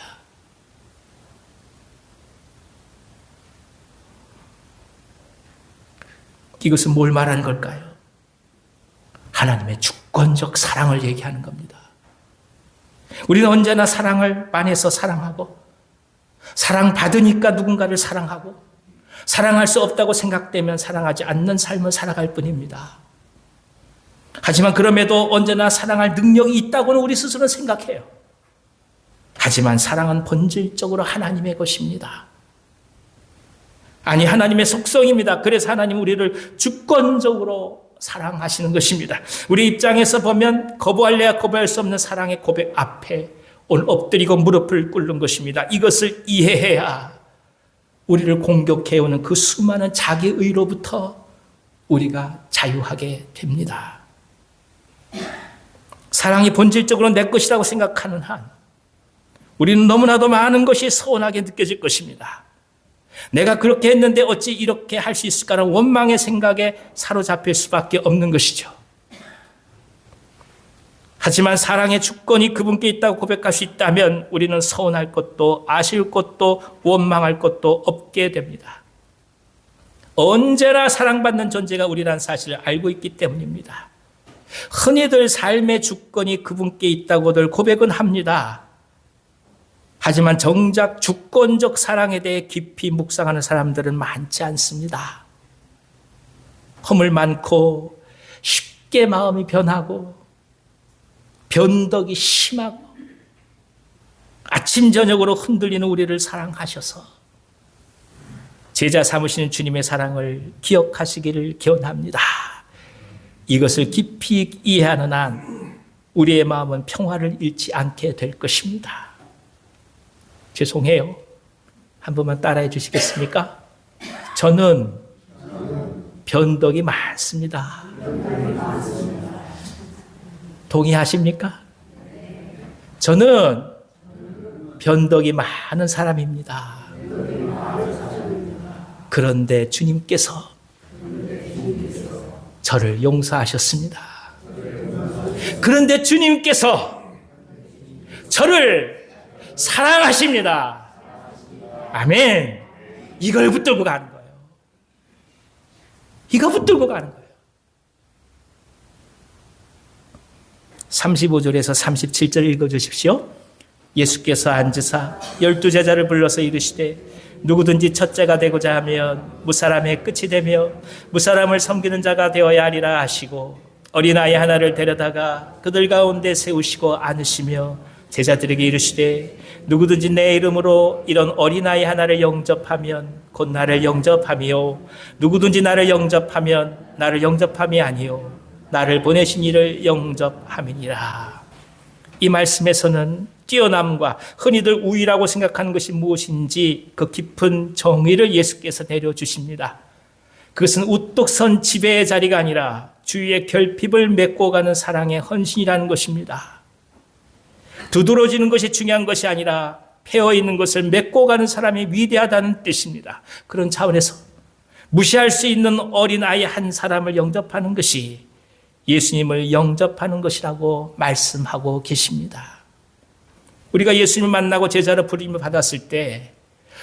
이것은 뭘 말하는 걸까요? 하나님의 주권적 사랑을 얘기하는 겁니다. 우리는 언제나 사랑을 만에서 사랑하고, 사랑받으니까 누군가를 사랑하고, 사랑할 수 없다고 생각되면 사랑하지 않는 삶을 살아갈 뿐입니다. 하지만 그럼에도 언제나 사랑할 능력이 있다고는 우리 스스로는 생각해요. 하지만 사랑은 본질적으로 하나님의 것입니다. 아니, 하나님의 속성입니다. 그래서 하나님 우리를 주권적으로 사랑하시는 것입니다. 우리 입장에서 보면 거부할래야 거부할 수 없는 사랑의 고백 앞에 오늘 엎드리고 무릎을 꿇는 것입니다. 이것을 이해해야 우리를 공격해오는 그 수많은 자기의로부터 우리가 자유하게 됩니다. 사랑이 본질적으로 내 것이라고 생각하는 한 우리는 너무나도 많은 것이 서운하게 느껴질 것입니다. 내가 그렇게 했는데 어찌 이렇게 할 수 있을까라는 원망의 생각에 사로잡힐 수밖에 없는 것이죠. 하지만 사랑의 주권이 그분께 있다고 고백할 수 있다면 우리는 서운할 것도 아쉬울 것도 원망할 것도 없게 됩니다. 언제나 사랑받는 존재가 우리라는 사실을 알고 있기 때문입니다. 흔히들 삶의 주권이 그분께 있다고들 고백은 합니다. 하지만 정작 주권적 사랑에 대해 깊이 묵상하는 사람들은 많지 않습니다. 허물 많고 쉽게 마음이 변하고 변덕이 심하고 아침 저녁으로 흔들리는 우리를 사랑하셔서 제자 삼으시는 주님의 사랑을 기억하시기를 기원합니다. 이것을 깊이 이해하는 한 우리의 마음은 평화를 잃지 않게 될 것입니다. 죄송해요. 한 번만 따라해 주시겠습니까? 저는 변덕이 많습니다. 동의하십니까? 저는 변덕이 많은 사람입니다. 그런데 주님께서 저를 용서하셨습니다. 그런데 주님께서 저를 사랑하십니다. 아멘. 이걸 붙들고 가는 거예요. 이거 붙들고 가는 거예요. 35절에서 37절 읽어주십시오. 예수께서 앉으사 12제자를 불러서 이르시되 누구든지 첫째가 되고자 하면 무사람의 끝이 되며 무사람을 섬기는 자가 되어야 하리라 하시고 어린아이 하나를 데려다가 그들 가운데 세우시고 안으시며 제자들에게 이르시되 누구든지 내 이름으로 이런 어린아이 하나를 영접하면 곧 나를 영접함이요 누구든지 나를 영접하면 나를 영접함이 아니요 나를 보내신 이를 영접함이니라. 이 말씀에서는 뛰어남과 흔히들 우위라고 생각하는 것이 무엇인지 그 깊은 정의를 예수께서 내려주십니다. 그것은 우뚝 선 지배의 자리가 아니라 주위의 결핍을 메꿔 가는 사랑의 헌신이라는 것입니다. 두드러지는 것이 중요한 것이 아니라 패어있는 것을 메꿔 가는 사람이 위대하다는 뜻입니다. 그런 차원에서 무시할 수 있는 어린아이 한 사람을 영접하는 것이 예수님을 영접하는 것이라고 말씀하고 계십니다. 우리가 예수님을 만나고 제자로 부름을 받았을 때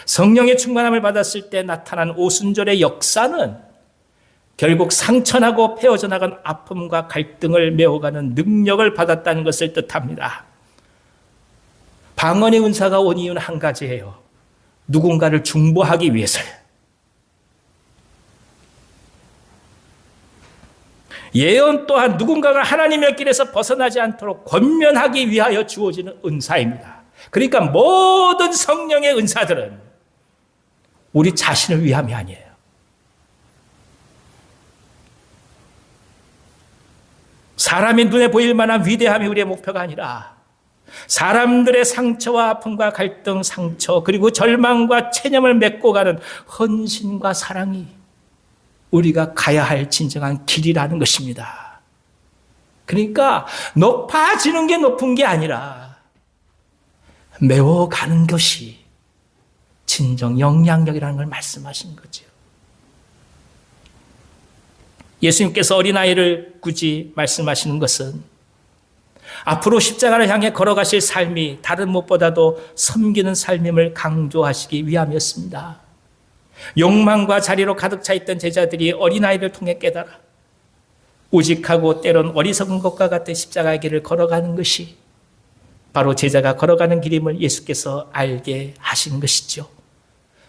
성령의 충만함을 받았을 때 나타난 오순절의 역사는 결국 상처나고 패어져 나간 아픔과 갈등을 메워가는 능력을 받았다는 것을 뜻합니다. 방언의 은사가 온 이유는 한 가지예요. 누군가를 중보하기 위해서요. 예언 또한 누군가가 하나님의 길에서 벗어나지 않도록 권면하기 위하여 주어지는 은사입니다. 그러니까 모든 성령의 은사들은 우리 자신을 위함이 아니에요. 사람의 눈에 보일 만한 위대함이 우리의 목표가 아니라 사람들의 상처와 아픔과 갈등, 상처 그리고 절망과 체념을 메꿔 가는 헌신과 사랑이 우리가 가야 할 진정한 길이라는 것입니다. 그러니까 높아지는 게 높은 게 아니라 메워가는 것이 진정 영향력이라는 걸 말씀하신 거죠. 예수님께서 어린아이를 굳이 말씀하시는 것은 앞으로 십자가를 향해 걸어가실 삶이 다른 무엇보다도 섬기는 삶임을 강조하시기 위함이었습니다. 욕망과 자리로 가득 차 있던 제자들이 어린아이를 통해 깨달아 우직하고 때론 어리석은 것과 같은 십자가의 길을 걸어가는 것이 바로 제자가 걸어가는 길임을 예수께서 알게 하시는 것이죠.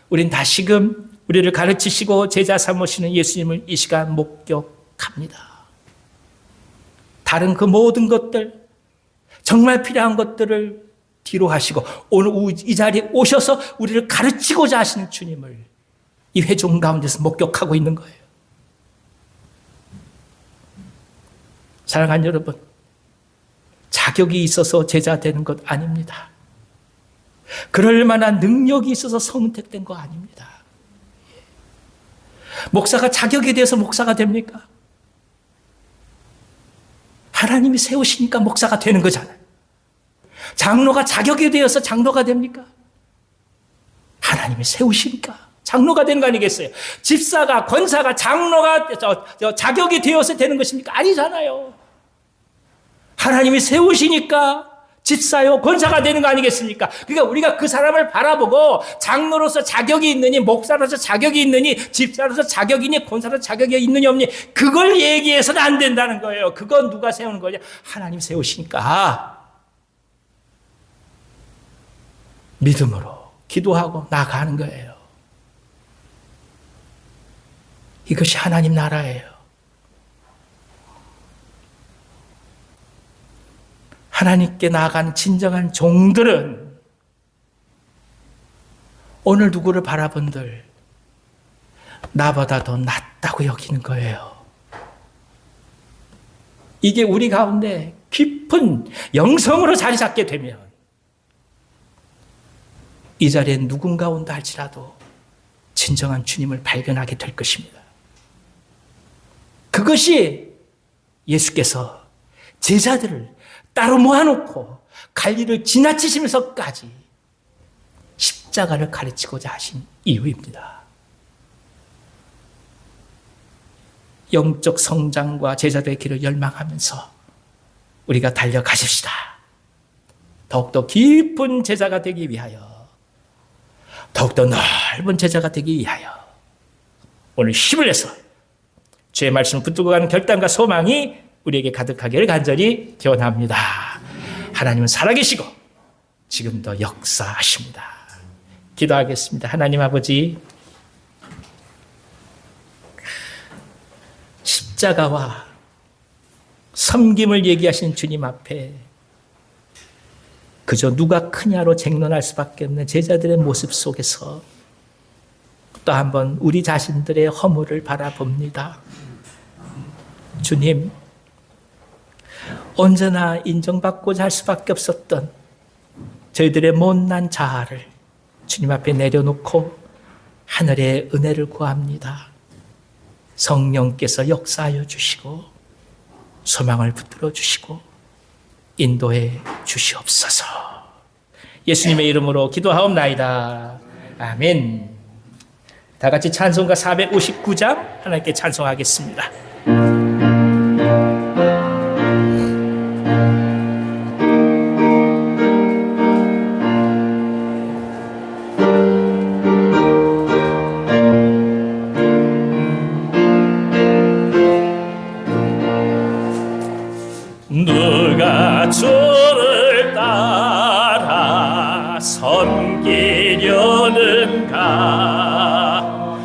우린 다시금 우리를 가르치시고 제자 삼으시는 예수님을 이 시간 목격합니다. 다른 그 모든 것들, 정말 필요한 것들을 뒤로 하시고 오늘 이 자리에 오셔서 우리를 가르치고자 하시는 주님을 이 회중 가운데서 목격하고 있는 거예요. 사랑하는 여러분, 자격이 있어서 제자 되는 것 아닙니다. 그럴 만한 능력이 있어서 선택된 거 아닙니다. 목사가 자격이 돼서 목사가 됩니까? 하나님이 세우시니까 목사가 되는 거잖아요. 장로가 자격이 되어서 장로가 됩니까? 하나님이 세우시니까 장로가 되는 거 아니겠어요? 집사가, 권사가, 장로가 자격이 되어서 되는 것입니까? 아니잖아요. 하나님이 세우시니까 집사요, 권사가 되는 거 아니겠습니까? 그러니까 우리가 그 사람을 바라보고 장로로서 자격이 있느니, 목사로서 자격이 있느니, 집사로서 자격이 있니, 권사로서 자격이 있느니 없니, 그걸 얘기해서는 안 된다는 거예요. 그건 누가 세우는 거냐? 하나님 세우시니까 믿음으로 기도하고 나가는 거예요. 이것이 하나님 나라예요. 하나님께 나아가는 진정한 종들은 오늘 누구를 바라본들 나보다 더 낫다고 여기는 거예요. 이게 우리 가운데 깊은 영성으로 자리 잡게 되면 이 자리에 누군가 온다 할지라도 진정한 주님을 발견하게 될 것입니다. 그것이 예수께서 제자들을 따로 모아놓고 갈 일을 지나치시면서까지 십자가를 가르치고자 하신 이유입니다. 영적 성장과 제자들의 길을 열망하면서 우리가 달려가십시다. 더욱더 깊은 제자가 되기 위하여, 더욱더 넓은 제자가 되기 위하여 오늘 힘을 내서 주의 말씀을 붙들고 가는 결단과 소망이 우리에게 가득하기를 간절히 기원합니다. 하나님은 살아계시고 지금도 역사하십니다. 기도하겠습니다. 하나님 아버지, 십자가와 섬김을 얘기하시는 주님 앞에 그저 누가 크냐로 쟁론할 수밖에 없는 제자들의 모습 속에서 또 한번 우리 자신들의 허물을 바라봅니다. 주님, 언제나 인정받고자 할 수밖에 없었던 저희들의 못난 자아를 주님 앞에 내려놓고 하늘의 은혜를 구합니다. 성령께서 역사하여 주시고 소망을 붙들어 주시고 인도해 주시옵소서. 예수님의 이름으로 기도하옵나이다. 아멘. 다 같이 찬송가 459장 하나님께 찬송하겠습니다. 누가 주를 따라 섬기려는가?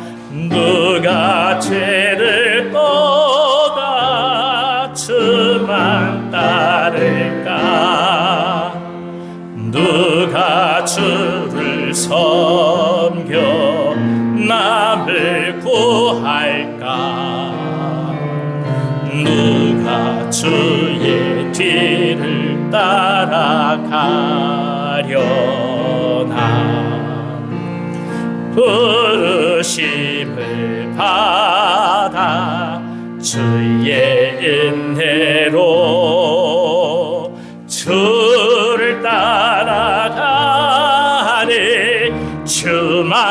누가 죄를 떠나 주만 따를까? 누가 주를 섬겨 남을 구할까? 누가 주의 뒤를 따라가려나? 부르심을 받아 주의 은혜로 주를 따라가니 주만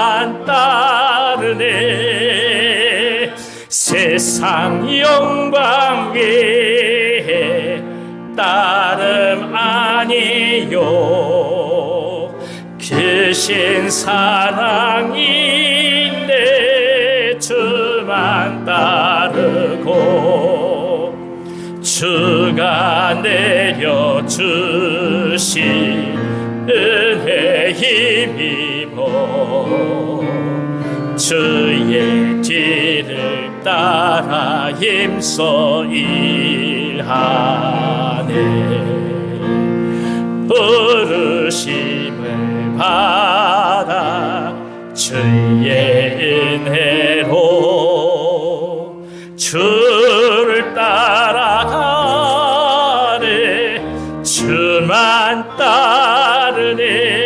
아니요 크신 사랑이 내 주만 따르고 주가 내려주신 은혜 힘입어 주의 뒤를 따라 힘써 일하네 부르심을 받아 주의 은혜로 주를 따라가네 주만 따르네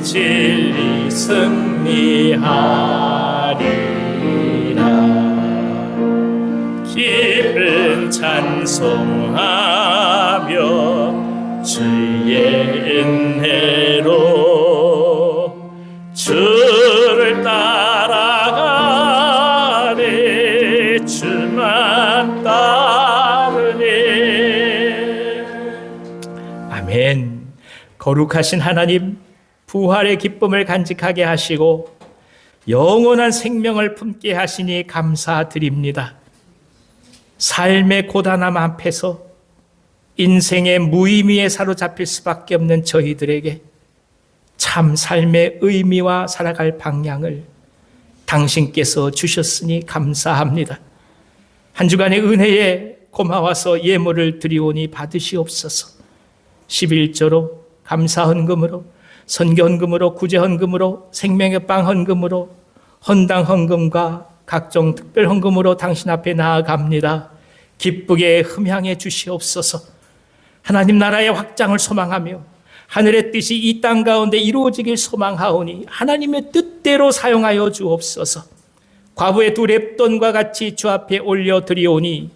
진리 승리하리라 기쁜 찬송하며 주의 은혜로 주를 따라가네 주만 따르네 아멘. 거룩하신 하나님 부활의 기쁨을 간직하게 하시고 영원한 생명을 품게 하시니 감사드립니다. 삶의 고단함 앞에서 인생의 무의미에 사로잡힐 수밖에 없는 저희들에게 참 삶의 의미와 살아갈 방향을 당신께서 주셨으니 감사합니다. 한 주간의 은혜에 고마워서 예물을 드리오니 받으시옵소서. 11조로 감사헌금으로 선교헌금으로 구제헌금으로 생명의 빵 헌금으로 헌당 헌금과 각종 특별 헌금으로 당신 앞에 나아갑니다. 기쁘게 흠향해 주시옵소서. 하나님 나라의 확장을 소망하며 하늘의 뜻이 이 땅 가운데 이루어지길 소망하오니 하나님의 뜻대로 사용하여 주옵소서. 과부의 두 렙돈과 같이 주 앞에 올려드리오니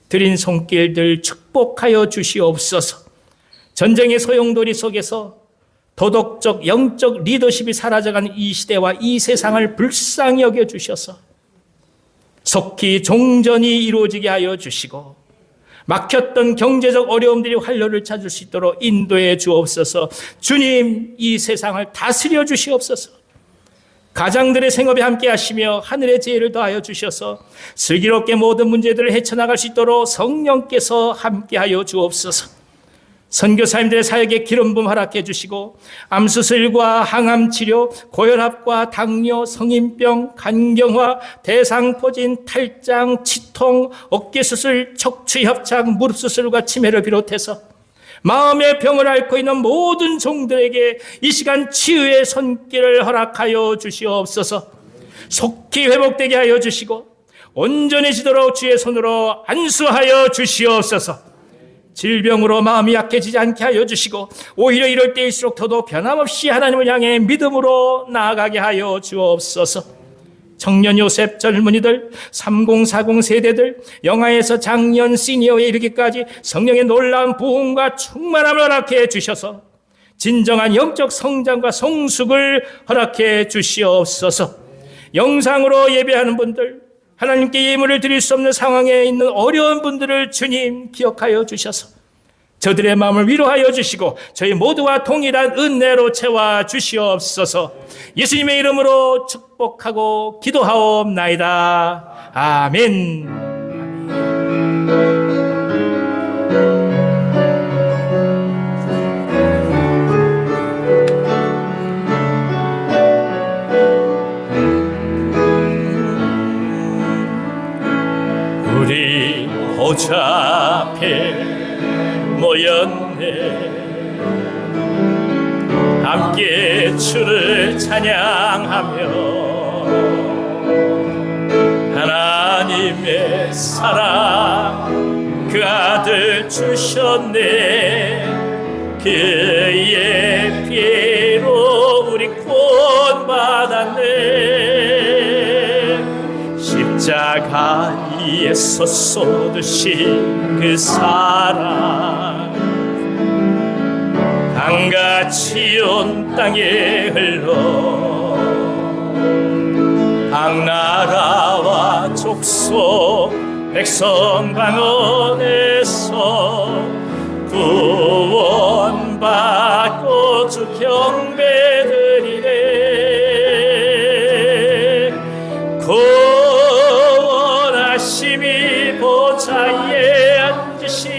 드린 손길들 축복하여 주시옵소서. 전쟁의 소용돌이 속에서 도덕적, 영적 리더십이 사라져가는 이 시대와 이 세상을 불쌍히 여겨주셔서 속히 종전이 이루어지게 하여 주시고 막혔던 경제적 어려움들이 활로를 찾을 수 있도록 인도해 주옵소서. 주님, 이 세상을 다스려 주시옵소서. 가장들의 생업에 함께 하시며 하늘의 지혜를 더하여 주셔서 슬기롭게 모든 문제들을 헤쳐나갈 수 있도록 성령께서 함께 하여 주옵소서. 선교사님들의 사역에 기름 부음 허락해 주시고 암수술과 항암치료, 고혈압과 당뇨, 성인병, 간경화, 대상포진, 탈장, 치통, 어깨수술, 척추협착, 무릎수술과 치매를 비롯해서 마음의 병을 앓고 있는 모든 종들에게 이 시간 치유의 손길을 허락하여 주시옵소서. 속히 회복되게 하여 주시고 온전해지도록 주의 손으로 안수하여 주시옵소서. 질병으로 마음이 약해지지 않게 하여 주시고 오히려 이럴 때일수록 더더욱 변함없이 하나님을 향해 믿음으로 나아가게 하여 주옵소서. 청년 요셉 젊은이들 3040 세대들 영아에서 장년 시니어에 이르기까지 성령의 놀라운 부흥과 충만함을 허락해 주셔서 진정한 영적 성장과 성숙을 허락해 주시옵소서. 영상으로 예배하는 분들 하나님께 예물을 드릴 수 없는 상황에 있는 어려운 분들을 주님 기억하여 주셔서 저들의 마음을 위로하여 주시고 저희 모두와 동일한 은혜로 채워 주시옵소서. 예수님의 이름으로 축복하고 기도하옵나이다. 아멘. 우리 보좌 앞에 모였네. 함께 주를 찬양하며 하나님의 사랑 그 아들 주셨네. 그의 피로 우리 구원받았네. 십자가에서 쏟으신 그 사랑 강같이 온 땅에 흘러 각 나라와 족속 백성 방언에서 구원받고 주 경배드리네. 구원하심이 보좌에 앉으신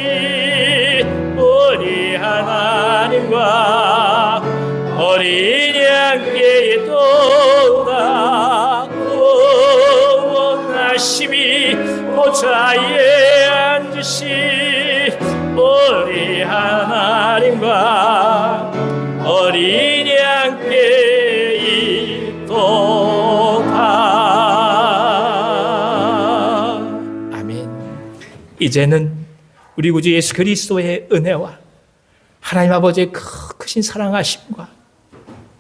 우리 하나님과 어린 양께 도다. 구원하심이 보좌에 앉으신 우리 하나님과 어린 양께 있도다. 아멘. 이제는 우리 구주 예수 그리스도의 은혜와 하나님 아버지의 크신 사랑하심과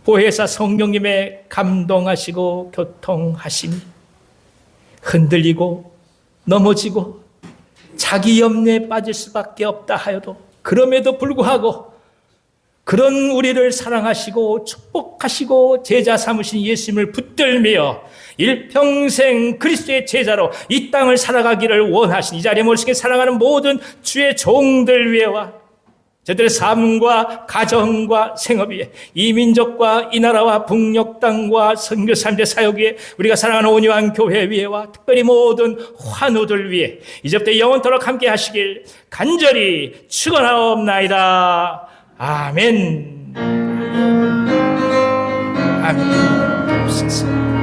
보혜사 성령님의 감동하시고 교통하심이 흔들리고 넘어지고 자기 염려에 빠질 수밖에 없다 하여도 그럼에도 불구하고 그런 우리를 사랑하시고 축복하시고 제자 삼으신 예수님을 붙들며 일평생 그리스도의 제자로 이 땅을 살아가기를 원하신 이 자리에 모시게 사랑하는 모든 주의 종들 위에와 저들의 삶과 가정과 생업 위에 이 민족과 이 나라와 북녘 땅과 선교 삶의 사역 위에 우리가 사랑하는 온유한 교회 위에와 특별히 모든 환우들 위에 이제부터 영원토록 함께 하시길 간절히 축원하옵나이다. 아멘. 아멘.